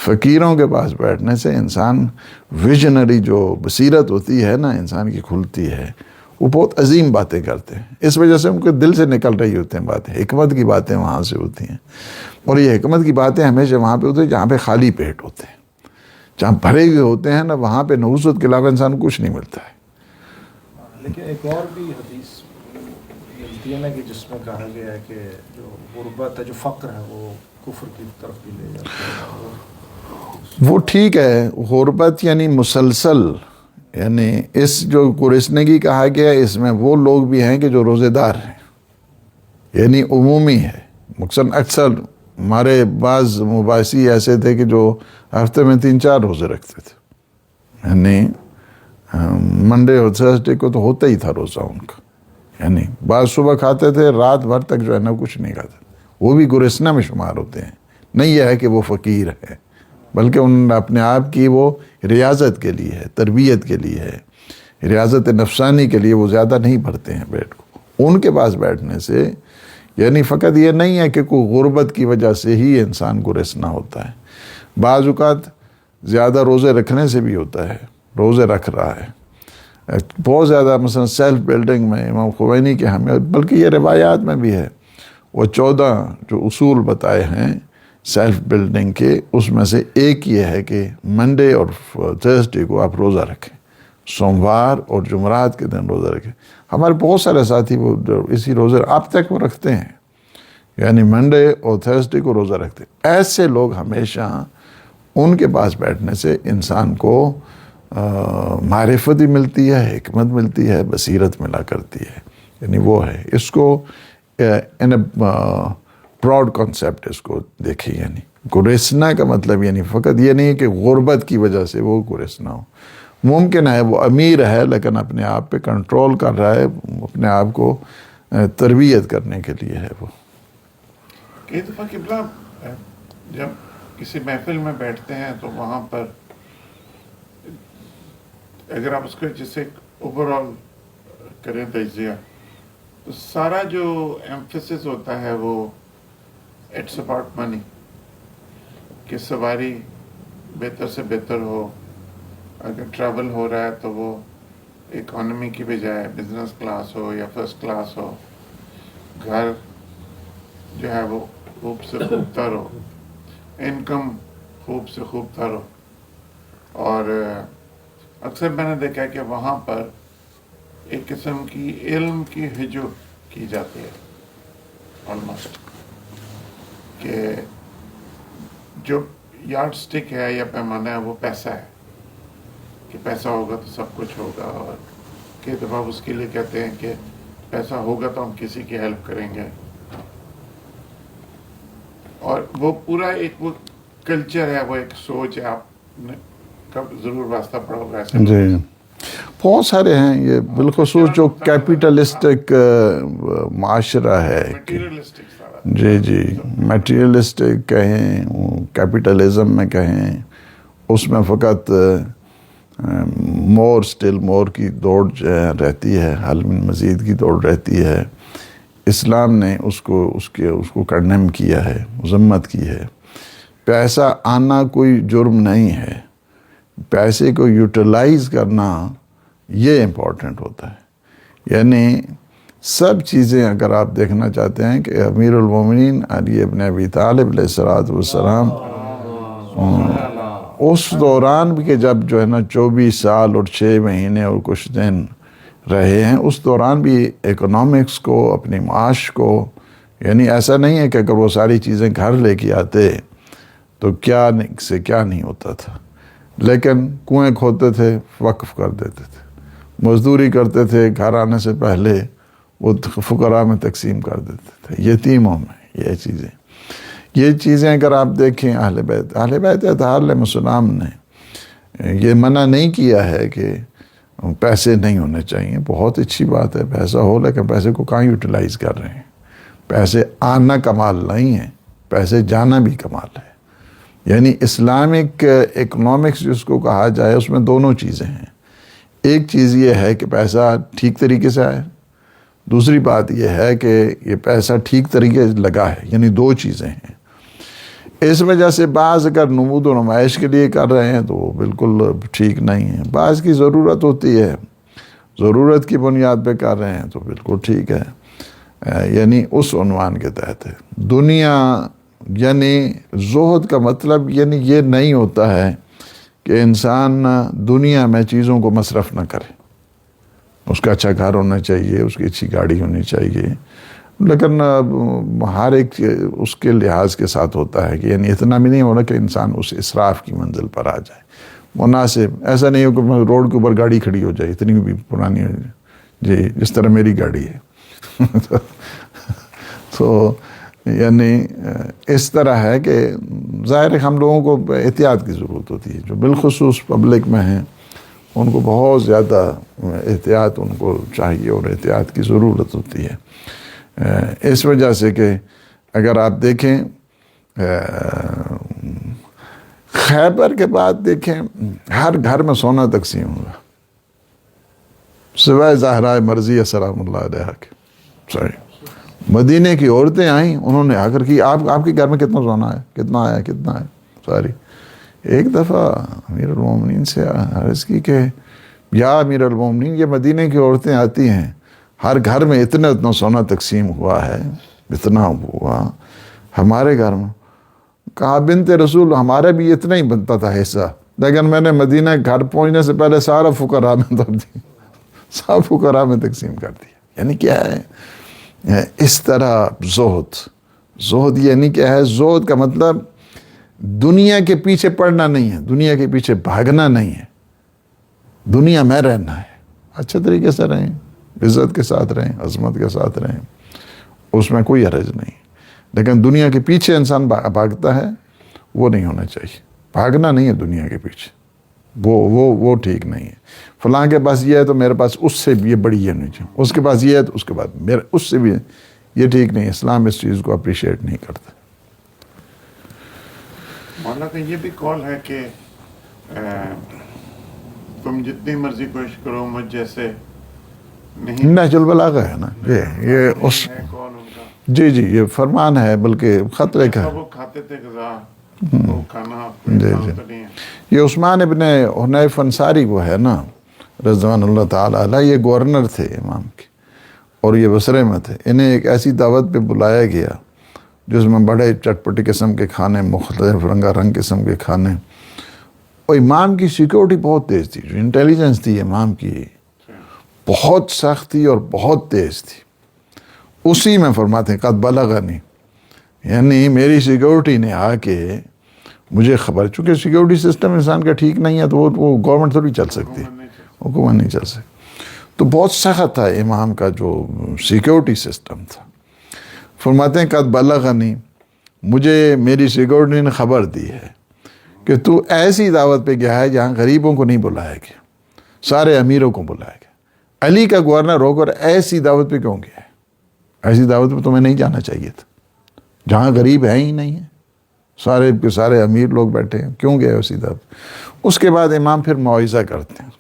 فقیروں کے پاس بیٹھنے سے انسان ویژنری جو بصیرت ہوتی ہے نا انسان کی کھلتی ہے. وہ بہت عظیم باتیں کرتے ہیں. اس وجہ سے ان کے دل سے نکل رہی ہوتی ہیں باتیں، حکمت کی باتیں وہاں سے ہوتی ہیں. اور یہ حکمت کی باتیں ہمیشہ وہاں پہ ہوتی ہیں جہاں پہ خالی پیٹ ہوتے ہیں. جہاں بھرے ہوئے ہوتے ہیں نا، وہاں پہ نحوست کے علاوہ انسان کو کچھ نہیں ملتا ہے. لیکن ایک اور بھی حدیث ملتی ہے نا کہ جس میں کہا گیا ہے کہ جو غربت ہے، جو فقر ہے، وہ کفر کی طرف بھی لے جاتا ہے. وہ ٹھیک ہے. غربت یعنی مسلسل، یعنی اس جو گرسنگی کہا گیا اس میں وہ لوگ بھی ہیں کہ جو روزے دار ہیں، یعنی عمومی ہے. مقصد اکثر ہمارے بعض مباحثی ایسے تھے کہ جو ہفتے میں 3-4 روزے رکھتے تھے، یعنی منڈے اور تھرسڈے کو تو ہوتا ہی تھا روزہ ان کا. یعنی بعض صبح کھاتے تھے، رات بھر تک جو ہے نا کچھ نہیں کھاتے. وہ بھی گرسنا میں شمار ہوتے ہیں. نہیں یہ ہے کہ وہ فقیر ہے، بلکہ ان اپنے آپ کی وہ ریاضت کے لیے ہے، تربیت کے لیے ہے، ریاضت نفسانی کے لیے وہ زیادہ نہیں بھرتے ہیں پیٹ کو. ان کے پاس بیٹھنے سے یعنی فقط یہ نہیں ہے کہ کوئی غربت کی وجہ سے ہی انسان گرسنا ہوتا ہے. بعض اوقات زیادہ روزے رکھنے سے بھی ہوتا ہے. روزے رکھ رہا ہے بہت زیادہ، مثلا سیلف بلڈنگ میں امام خمینی کے ہمیں، بلکہ یہ روایات میں بھی ہے، وہ 14 جو اصول بتائے ہیں سیلف بلڈنگ کے، اس میں سے ایک یہ ہے کہ منڈے اور تھرسڈے کو آپ روزہ رکھیں، سوموار اور جمعرات کے دن روزہ رکھیں. ہمارے بہت سارے ساتھی وہ اسی روزے اب تک وہ رکھتے ہیں، یعنی منڈے اور تھرسڈے کو روزہ رکھتے ہیں. ایسے لوگ ہمیشہ ان کے پاس بیٹھنے سے انسان کو معرفت بھی ملتی ہے، حکمت ملتی ہے، بصیرت ملا کرتی ہے. یعنی وہ ہے، اس کو ان براڈ کانسیپٹ اس کو دیکھیں. یعنی گریسنا کا مطلب یعنی فقط یہ نہیں کہ غربت کی وجہ سے وہ گریسنا ہو. ممکن ہے وہ امیر ہے لیکن اپنے آپ پہ کنٹرول کر رہا ہے، اپنے آپ کو تربیت کرنے کے لیے ہے. وہ کئی دفعہ قبلہ جب کسی محفل میں بیٹھتے ہیں تو وہاں پر اگر آپ اس کو جیسے اوور آل کریں تجزیہ، تو سارا جو ایمفیسس ہوتا ہے وہ اٹس اباؤٹ منی، کہ سواری بہتر سے بہتر ہو. اگر ٹریول ہو رہا ہے تو وہ اکانومی کی بجائے بزنس کلاس ہو یا فرسٹ کلاس ہو. گھر جو ہے وہ خوب سے خوب تر ہو، انکم خوب سے خوب تر ہو. اور اکثر میں نے دیکھا کہ وہاں پر ایک قسم کی علم کی ہجو کی جاتی ہے آلموسٹ، کہ جو یارڈ سٹک ہے یا پیمانہ ہے وہ پیسہ ہے، کہ پیسہ ہوگا تو سب کچھ ہوگا. اور کئی دفعہ اس کے لیے کہتے ہیں کہ پیسہ ہوگا تو ہم کسی کی ہیلپ کریں گے. اور وہ پورا ایک وہ کلچر ہے، وہ ایک سوچ ہے. آپ نے کب ضرور واسطہ پڑا ہوگا ایسے. جی بہت سارے ہیں یہ بالخصوص جو کیپیٹلسٹک معاشرہ ہے. مٹیریلسٹک سارا. جی میٹیریلسٹک کہیں، کیپیٹلزم میں کہیں، اس میں فقط مور اسٹل مور کی دوڑ رہتی ہے، حل من مزید کی دوڑ رہتی ہے. اسلام نے اس کو کنڈیم کیا ہے، مذمت کی ہے. پیسہ آنا کوئی جرم نہیں ہے، پیسے کو یوٹیلائز کرنا یہ امپورٹنٹ ہوتا ہے. یعنی سب چیزیں اگر آپ دیکھنا چاہتے ہیں کہ امیر المومنین علی ابن ابی طالب علیہ السلام اس دوران بھی کہ جب جو ہے نا 24 سال اور 6 مہینے اور کچھ دن رہے ہیں، اس دوران بھی اکنامکس کو، اپنی معاش کو، یعنی ایسا نہیں ہے کہ اگر وہ ساری چیزیں گھر لے کے آتے تو کیا نہیں ہوتا تھا. لیکن کنویں کھودتے تھے، وقف کر دیتے تھے، مزدوری کرتے تھے، گھر آنے سے پہلے وہ فقراء میں تقسیم کر دیتے تھے، یتیموں میں. یہ چیزیں اگر آپ دیکھیں اہل بیت اطہار علیہ السلام نے یہ منع نہیں کیا ہے کہ پیسے نہیں ہونے چاہیے. بہت اچھی بات ہے پیسہ ہو، لیکن پیسے کو کہاں یوٹیلائز کر رہے ہیں. پیسے آنا کمال نہیں ہے، پیسے جانا بھی کمال ہے. یعنی اسلامک اکنامکس جس کو کہا جائے اس میں دونوں چیزیں ہیں. ایک چیز یہ ہے کہ پیسہ ٹھیک طریقے سے آئے، دوسری بات یہ ہے کہ یہ پیسہ ٹھیک طریقے سے لگا ہے. یعنی 2 چیزیں ہیں. اس وجہ سے بعض اگر نمود و نمائش کے لیے کر رہے ہیں تو وہ بالکل ٹھیک نہیں ہے. بعض کی ضرورت ہوتی ہے، ضرورت کی بنیاد پہ کر رہے ہیں تو بالکل ٹھیک ہے. یعنی اس عنوان کے تحت ہے. دنیا یعنی زہد کا مطلب یعنی یہ نہیں ہوتا ہے کہ انسان دنیا میں چیزوں کو مصرف نہ کرے. اس کا اچھا گھر ہونا چاہیے، اس کی اچھی گاڑی ہونی چاہیے، لیکن ہر ایک اس کے لحاظ کے ساتھ ہوتا ہے کہ یعنی اتنا بھی نہیں ہونا کہ انسان اس اسراف کی منزل پر آ جائے، مناسب، ایسا نہیں ہو کہ روڈ کے اوپر گاڑی کھڑی ہو جائے اتنی بھی پرانی ہو جائے، جی جس طرح میری گاڑی ہے تو یعنی اس طرح ہے کہ ظاہر ہے ہم لوگوں کو احتیاط کی ضرورت ہوتی ہے، جو بالخصوص پبلک میں ہیں ان کو بہت زیادہ احتیاط ان کو چاہیے اور احتیاط کی ضرورت ہوتی ہے، اس وجہ سے کہ اگر آپ دیکھیں خیبر کے بعد دیکھیں ہر گھر میں سونا تقسیم ہوگا سوائے زہرا مرضیہ سلام اللہ علیہا کے، صحیح مدینے کی عورتیں آئیں، انہوں نے آ کر کی آپ کے گھر میں کتنا سونا ہے، کتنا ہے ساری۔ ایک دفعہ امیر المومنین سے عرض کی کہ یا امیر المومنین، یہ مدینے کی عورتیں آتی ہیں، ہر گھر میں اتنا سونا تقسیم ہوا ہے، اتنا ہوا ہمارے گھر میں۔ کہا بنت رسول ہمارے بھی اتنا ہی بنتا تھا حصہ، لیکن میں نے مدینہ گھر پہنچنے سے پہلے سارا فقراء میں دب دی، سب فقراء میں تقسیم کر دیا۔ یعنی کیا ہے اس طرح زہد یعنی کیا ہے؟ زہد کا مطلب دنیا کے پیچھے پڑنا نہیں ہے، دنیا کے پیچھے بھاگنا نہیں ہے، دنیا میں رہنا ہے، اچھے طریقے سے رہیں، عزت کے ساتھ رہیں، عظمت کے ساتھ رہیں، اس میں کوئی حرج نہیں، لیکن دنیا کے پیچھے انسان بھاگتا ہے وہ نہیں ہونا چاہیے، بھاگنا نہیں ہے دنیا کے پیچھے، وہ ٹھیک نہیں ہے۔ فلاں کے پاس یہ ہے تو میرے پاس اس سے بھی یہ بڑی یہ نہیں چاہیے، اس کے پاس یہ ہے تو اس کے بعد میرے اس سے بھی یہ ٹھیک نہیں ہے، اسلام اس چیز کو اپریشیٹ نہیں کرتا۔ مولانا کا یہ بھی قول ہے کہ تم جتنی مرضی کوشش کرو مجھ جیسے نہیں، نہج البلاغہ ہے نا یہ اس ہے قول ان کا، جی یہ فرمان ہے، بلکہ خط لکھا ہے، وہ کھاتے تھے غذا، وہ کھانا تو نہیں ہے۔ یہ عثمان ابن حنیف انصاری کو ہے نا رضوان اللہ تعالیٰ علیہ، یہ گورنر تھے امام کے اور یہ بصرے میں تھے، انہیں ایک ایسی دعوت پہ بلایا گیا جس میں بڑے چٹپٹی قسم کے کھانے، مختلف رنگا رنگ قسم کے کھانے، اور امام کی سیکیورٹی بہت تیز تھی، جو انٹیلیجنس تھی امام کی بہت سخت تھی اور بہت تیز تھی۔ اسی میں فرماتے ہیں قد بلغنی، یعنی میری سیکیورٹی نے آ کے مجھے خبر، چونکہ سیکیورٹی سسٹم انسان کا ٹھیک نہیں ہے تو وہ گورنمنٹ تھوڑی چل سکتی، حکومت نہیں چل سکتی، تو بہت سخت تھا امام کا جو سیکیورٹی سسٹم تھا۔ فرماتے ہیں قد بلغنی، مجھے میری سیکیورٹی نے خبر دی ہے کہ تو ایسی دعوت پہ گیا ہے جہاں غریبوں کو نہیں بلایا گیا، سارے امیروں کو بلایا گیا۔ علی کا گورنر ہو کر ایسی دعوت پہ کیوں گیا ہے؟ ایسی دعوت پہ تمہیں نہیں جانا چاہیے تھا، جہاں غریب ہے ہی نہیں ہے، سارے کے سارے امیر لوگ بیٹھے ہیں، کیوں گئے اسی دعوت؟ اس کے بعد امام پھر موعظہ کرتے ہیں،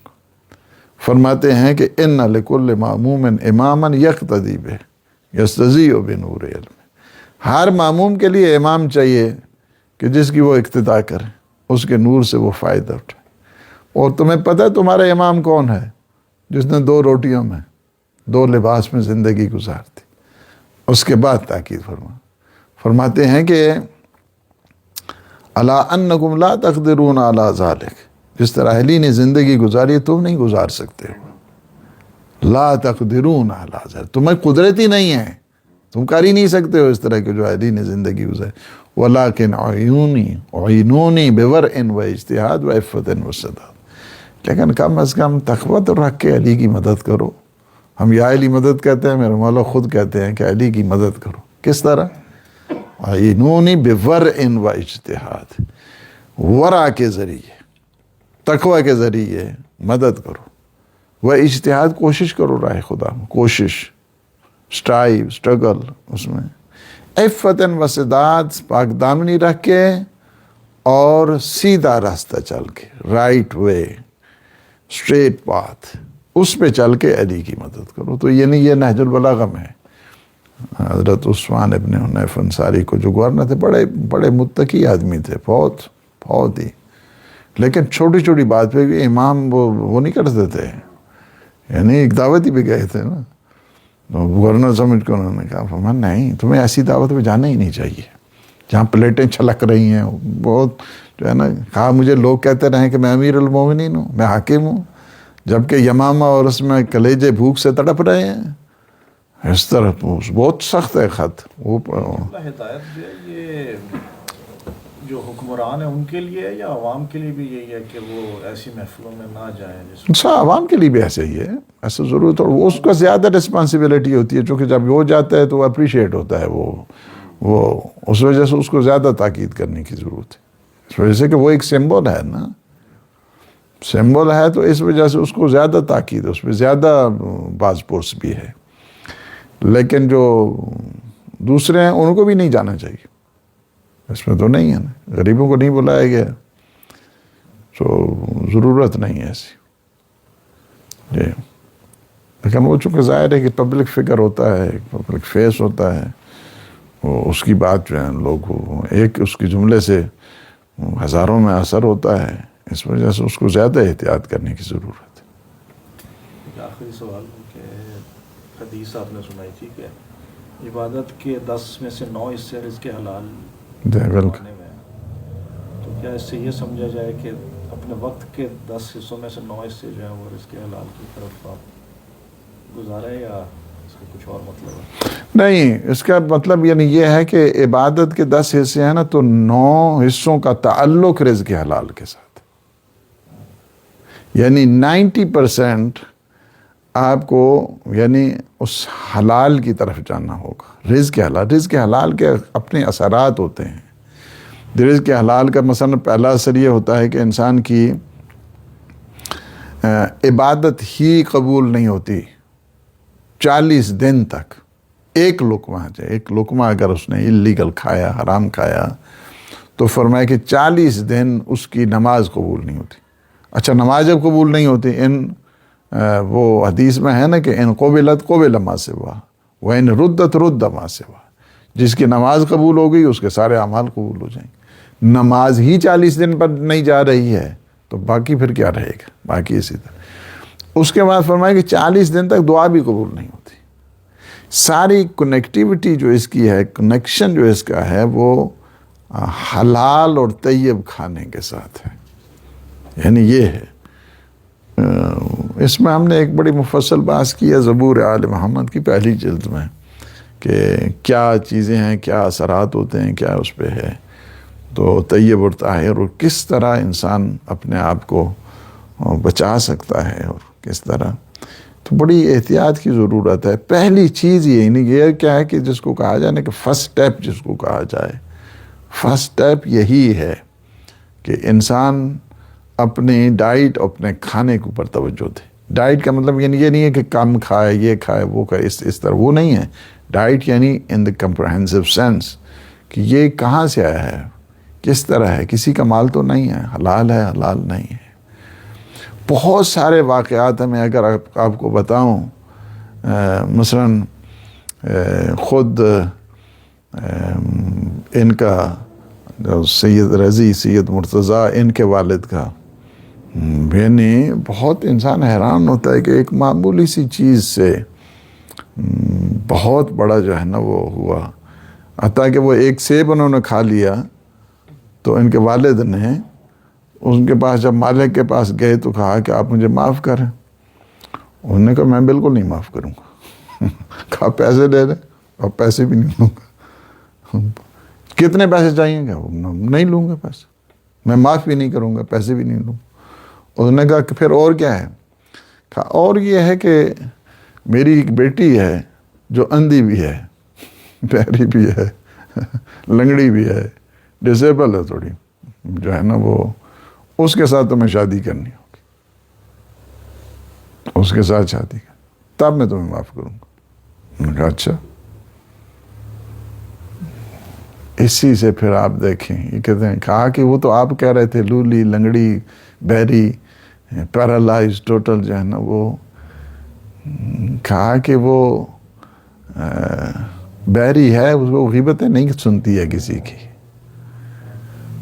فرماتے ہیں کہ ان لکل ماموم اماما یقتدی بہ یستضیء بنور علم، ہر ماموم کے لیے امام چاہیے کہ جس کی وہ اقتداء کرے، اس کے نور سے وہ فائدہ اٹھائے۔ اور تمہیں پتہ ہے تمہارا امام کون ہے؟ جس نے 2 روٹیوں میں 2 لباس میں زندگی گزارتی۔ اس کے بعد تاکید فرماتے ہیں کہ الا انکم لا تقدرون علی ذلک، جس طرح علی نے زندگی گزاری تم نہیں گزار سکتے ہو، لا تقدرون علی ذلک، تمہیں قدرت ہی نہیں ہے، تم کر ہی نہیں سکتے ہو اس طرح کہ جو علی نے زندگی گزاری۔ ولکن عینونی بورع و اجتہاد و عفت و سداد، لیکن کم از کم تقوی تو رکھ کے علی کی مدد کرو۔ ہم یا علی مدد کہتے ہیں، میرے مولا خود کہتے ہیں کہ علی کی مدد کرو، کس طرح؟ عینونی بورع و اجتہاد، ورع کے ذریعے، تقوی کے ذریعے مدد کرو، وہ اجتہاد کوشش کرو راہ خدا میں، کوشش، اسٹرگل اس میں، عفت و سداد، پاک دامنی رکھ کے اور سیدھا راستہ چل کے، رائٹ وے، اسٹریٹ پاتھ، اس پہ چل کے علی کی مدد کرو۔ تو یہ نہج البلاغہ میں ہے۔ حضرت عثمان ابن حنیف انصاری کو جو گورنر تھے، بڑے متقی آدمی تھے، بہت ہی، لیکن چھوٹی چھوٹی بات پہ بھی امام وہ نہیں کرتے تھے، یعنی ایک دعوت ہی پہ گئے تھے نا، گورنر سمجھ کو انہوں نے کہا فرمان نہیں، تمہیں ایسی دعوت پہ جانا ہی نہیں چاہیے جہاں پلیٹیں چھلک رہی ہیں، بہت جو ہے نا، کہا مجھے لوگ کہتے رہیں کہ میں امیر المومنین ہوں، میں حاکم ہوں، جبکہ یمامہ اور اس میں کلیجے بھوک سے تڑپ رہے ہیں. اس طرح بہت سخت ہے خط. وہ اللہ ہدایت جو ہے یہ جو حکمران ہیں ان کے لیے ہے یا عوام کے لیے بھی یہی ہے کہ وہ ایسی محفلوں میں نہ جائیں جس عوام کے لیے بھی ایسے ہی ہے. ایسا ضرورت اور اس کا زیادہ رسپانسبلٹی ہوتی ہے چونکہ جب وہ جاتا ہے تو وہ اپریشیٹ ہوتا ہے. وہ اس وجہ سے اس کو زیادہ تاکید کرنے کی ضرورت ہے. اس وجہ سے کہ وہ ایک سمبل ہے نا, سمبل ہے تو اس وجہ سے اس کو زیادہ تاکید, اس پہ زیادہ باز پرس بھی ہے. لیکن جو دوسرے ہیں ان کو بھی نہیں جانا چاہیے, اس میں تو نہیں ہے نا. غریبوں کو نہیں بلایا گیا تو ضرورت نہیں ہے ایسی. جی لیکن وہ چونکہ ظاہر ہے کہ پبلک فگر ہوتا ہے, پبلک فیس ہوتا ہے, وہ اس کی بات جو ہے لوگ ایک اس کے جملے سے ہزاروں میں اثر ہوتا ہے. اس وجہ سے اس کو زیادہ احتیاط کرنے کی ضرورت ہے. ایک آخری سوال کہ حدیث آپ نے سنائی تھی کہ عبادت کے 10 میں سے 9 حصے رزق حلال بالکل. میں, تو کیا اس سے یہ سمجھا جائے کہ اپنے وقت کے 10 حصوں میں سے 9 حصے جو ہیں وہ رزق حلال کی طرف آپ گزارے یا اس کا کچھ اور مطلب ہے؟ نہیں, اس کا مطلب یعنی یہ ہے کہ عبادت کے 10 حصے ہیں نا, تو 9 حصوں کا تعلق رزق حلال کے ساتھ, یعنی 90% آپ کو یعنی اس حلال کی طرف جانا ہوگا. رزق حلال کے اپنے اثرات ہوتے ہیں. رزق حلال کا مثلا پہلا اثر یہ ہوتا ہے کہ انسان کی عبادت ہی قبول نہیں ہوتی 40 دن تک. ایک لقمہ اگر اس نے اللیگل کھایا, حرام کھایا, تو فرمایا کہ 40 دن اس کی نماز قبول نہیں ہوتی. اچھا, نماز جب قبول نہیں ہوتی, وہ حدیث میں ہے نا کہ ان قبلت قبل ما سوا و ان ردت رد ما سوا. جس کی نماز قبول ہو گئی اس کے سارے اعمال قبول ہو جائیں گے. نماز ہی 40 دن پر نہیں جا رہی ہے تو باقی پھر کیا رہے گا, باقی اسی طرح. اس کے بعد فرمایا کہ 40 دن تک دعا بھی قبول نہیں ہوتی. ساری کنیکٹیوٹی جو اس کی ہے, کنیکشن جو اس کا ہے, وہ حلال اور طیب کھانے کے ساتھ ہے. یعنی یہ ہے. اس میں ہم نے ایک بڑی مفصل بحث کی ہے زبور آل محمد کی پہلی جلد میں کہ کیا چیزیں ہیں, کیا اثرات ہوتے ہیں, کیا اس پہ ہے. تو طیب اور طاہر اور کس طرح انسان اپنے آپ کو بچا سکتا ہے اور کس طرح, تو بڑی احتیاط کی ضرورت ہے. پہلی چیز یہ کیا ہے کہ جس کو کہا جائے نا کہ فرسٹ اسٹیپ جس کو کہا جائے, فرسٹ اسٹیپ یہی ہے کہ انسان اپنی ڈائٹ, اپنے کھانے کے اوپر توجہ دے. ڈائٹ کا مطلب یعنی یہ نہیں ہے کہ کم کھائے, یہ کھائے, وہ کھائے, اس طرح وہ نہیں ہے. ڈائٹ یعنی ان دا کمپریہنسو سینس کہ یہ کہاں سے آیا ہے, کس طرح ہے, کسی کا مال تو نہیں ہے, حلال ہے, حلال نہیں ہے. بہت سارے واقعات ہیں, میں اگر آپ کو بتاؤں, مثلاً خود ان کا سید رضی, سید مرتضیٰ, ان کے والد کا, یعنی بہت انسان حیران ہوتا ہے کہ ایک معمولی سی چیز سے بہت بڑا جو ہے نا وہ ہوا. حتیٰ کہ وہ ایک سیب انہوں نے کھا لیا تو ان کے والد نے ان کے پاس, جب مالک کے پاس گئے تو کہا کہ آپ مجھے معاف کریں. انہوں نے کہا میں بالکل نہیں معاف کروں گا. کہا پیسے دے دیں, اور پیسے بھی نہیں لوں گا. کتنے پیسے چاہیے گا؟ نہیں لوں گا پیسے, میں معاف بھی نہیں کروں گا, پیسے بھی نہیں لوں. انہوں نے کہا کہ پھر اور کیا ہے؟ کہا اور یہ ہے کہ میری ایک بیٹی ہے جو اندھی بھی ہے, بہری بھی ہے, لنگڑی بھی ہے, ڈسیبل ہے تھوڑی, جو ہے نا وہ, اس کے ساتھ تمہیں شادی کرنی ہوگی, اس کے ساتھ شادی کرنی, تب میں تمہیں معاف کروں گا. انہوں نے کہا اچھا. اسی سے پھر آپ دیکھیں, یہ کہتے ہیں کہا کہ وہ تو آپ کہہ رہے تھے لولی, لنگڑی, بہری, پیرالائز ٹوٹل جو ہے نا وہ, کہا کہ وہ بہری ہے, وہ غیبتیں نہیں سنتی ہے کسی کی,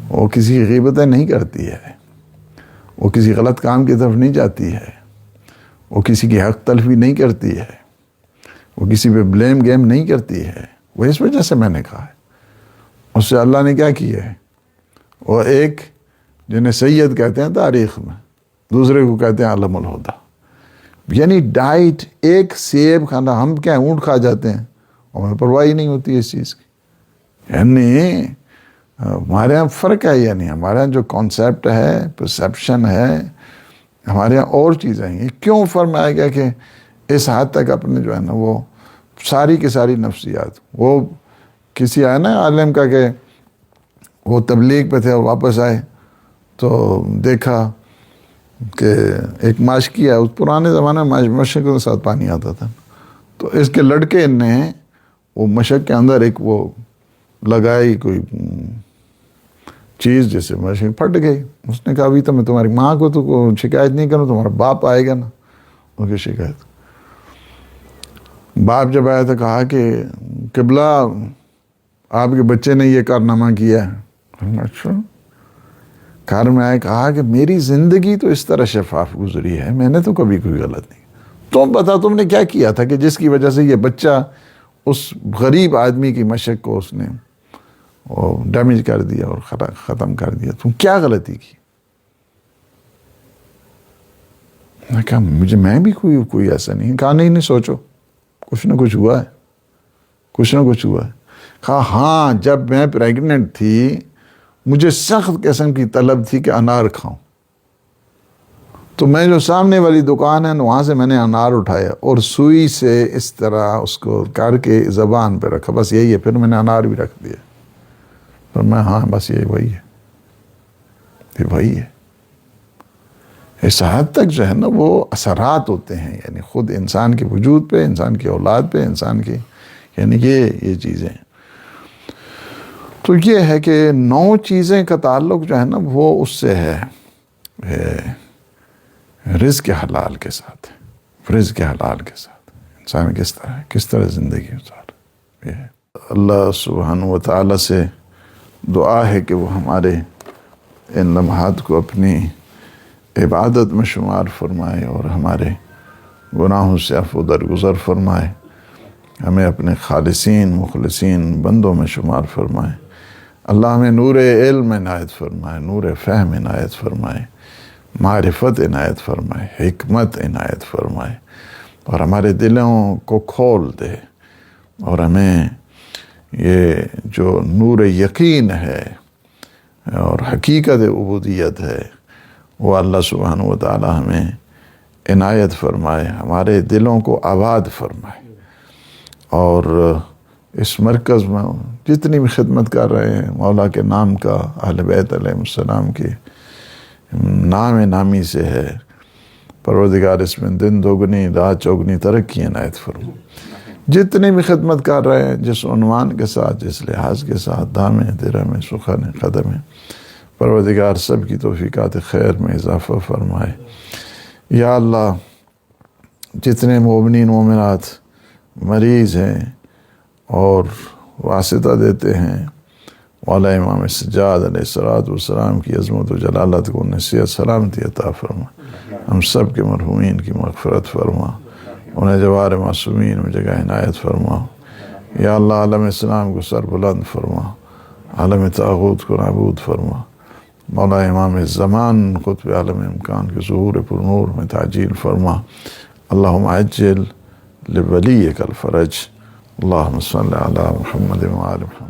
وہ کسی کی غیبتیں نہیں کرتی ہے, وہ کسی غلط کام کی طرف نہیں جاتی ہے, وہ کسی کی حق تلفی نہیں کرتی ہے, وہ کسی پہ بلیم گیم نہیں کرتی ہے. وہ اس وجہ سے میں نے کہا ہے. اس سے اللہ نے کیا کیا ہے, وہ ایک جنہیں سید کہتے ہیں تاریخ میں, دوسرے کو کہتے ہیں علم الہدیٰ. یعنی ڈائٹ، ایک سیب کھانا، ہم کیا اونٹ کھا جاتے ہیں اور ہمیں پرواہ ہی نہیں ہوتی اس چیز کی. یعنی ہمارے یہاں فرق ہے، یعنی ہمارے یہاں جو کانسیپٹ ہے، پرسیپشن ہے، ہمارے یہاں اور چیزیں ہیں. کیوں فرمایا گیا کہ اس حد تک اپنے جو ہے نا وہ ساری کی ساری نفسیات. وہ کسی آیا نا عالم کا کہ وہ تبلیغ پہ تھے اور واپس آئے تو دیکھا کہ ایک ماشکی ہے. اس پرانے زمانے میں مشق کے ساتھ پانی آتا تھا، تو اس کے لڑکے نے وہ مشق کے اندر ایک وہ لگائی کوئی چیز، جیسے مشق پھٹ گئی. اس نے کہا ابھی تو میں تمہاری ماں کو تو شکایت نہیں کروں، تمہارا باپ آئے گا نا ان کی شکایت. باپ جب آیا تو کہا کہ قبلہ آپ کے بچے نے یہ کارنامہ کیا ہے. اچھا. گھر میں آئے کہا کہ میری زندگی تو اس طرح شفاف گزری ہے، میں نے تو کبھی کوئی غلط نہیں. تم بتا تم نے کیا کیا تھا کہ جس کی وجہ سے یہ بچہ اس غریب آدمی کی مشق کو اس نے ڈیمیج کر دیا اور ختم کر دیا. تم کیا غلطی کی؟ میں کہا میں بھی کوئی ایسا نہیں. کہا نہیں سوچو، کچھ نہ کچھ ہوا ہے، کچھ نہ کچھ ہوا ہے. کہا ہاں، جب میں پریگننٹ تھی مجھے سخت قسم کی طلب تھی کہ انار کھاؤں، تو میں جو سامنے والی دکان ہے وہاں سے میں نے انار اٹھایا اور سوئی سے اس طرح اس کو کر کے زبان پہ رکھا، بس یہی ہے. پھر میں نے انار بھی رکھ دیا. پر میں ہاں بس یہ وہی ہے. اس حد تک جو ہے نا وہ اثرات ہوتے ہیں، یعنی خود انسان کے وجود پہ، انسان کی اولاد پہ، انسان کی، یعنی یہ چیزیں. تو یہ ہے کہ 9 چیزیں کا تعلق جو ہے نا وہ اس سے ہے رزق حلال کے ساتھ. رزق حلال کے ساتھ انسان کس طرح زندگی گزارے. اللہ سبحانہ و تعالیٰ سے دعا ہے کہ وہ ہمارے ان لمحات کو اپنی عبادت میں شمار فرمائے اور ہمارے گناہوں سے عفو درگزر فرمائے. ہمیں اپنے خالصین مخلصین بندوں میں شمار فرمائے. اللہ ہمیں نور علم عنایت فرمائے، نور فہم عنایت فرمائے، معرفت عنایت فرمائے، حکمت عنایت فرمائے، اور ہمارے دلوں کو کھول دے، اور ہمیں یہ جو نور یقین ہے اور حقیقت عبودیت ہے وہ اللہ سبحانہ و تعالی ہمیں عنایت فرمائے، ہمارے دلوں کو آباد فرمائے. اور اس مرکز میں جتنی بھی خدمت کر رہے ہیں مولا کے نام کا، اہل بیت علیہ السلام کی نام نامی سے ہے، پروردگار اس میں دن دوگنی رات چوگنی ترقی عنایت فرما. جتنے بھی خدمت کر رہے ہیں جس عنوان کے ساتھ، جس لحاظ کے ساتھ، دامِ درہم سخن قدم، پروردگار سب کی توفیقات خیر میں اضافہ فرمائے. یا اللہ جتنے مومنین مومنات مریض ہیں اور واسطہ دیتے ہیں، مولا امام سجاد علیہ السلام کی عظمت و جلالت کو انہیں صحت سلامتی عطا فرما. ہم سب کے مرحومین کی مغفرت فرما، انہیں جوار معصومین میں جگہ عنایت فرما. یا اللہ عالم اسلام کو سر بلند فرما، عالم طاغوت کو نابود فرما. مولا امام زمان قطب عالم امکان کے ظہور پر نور میں تعجیل فرما. اللہم عجل لولیک الفرج. اللہم صلی علی محمد و آل محمد.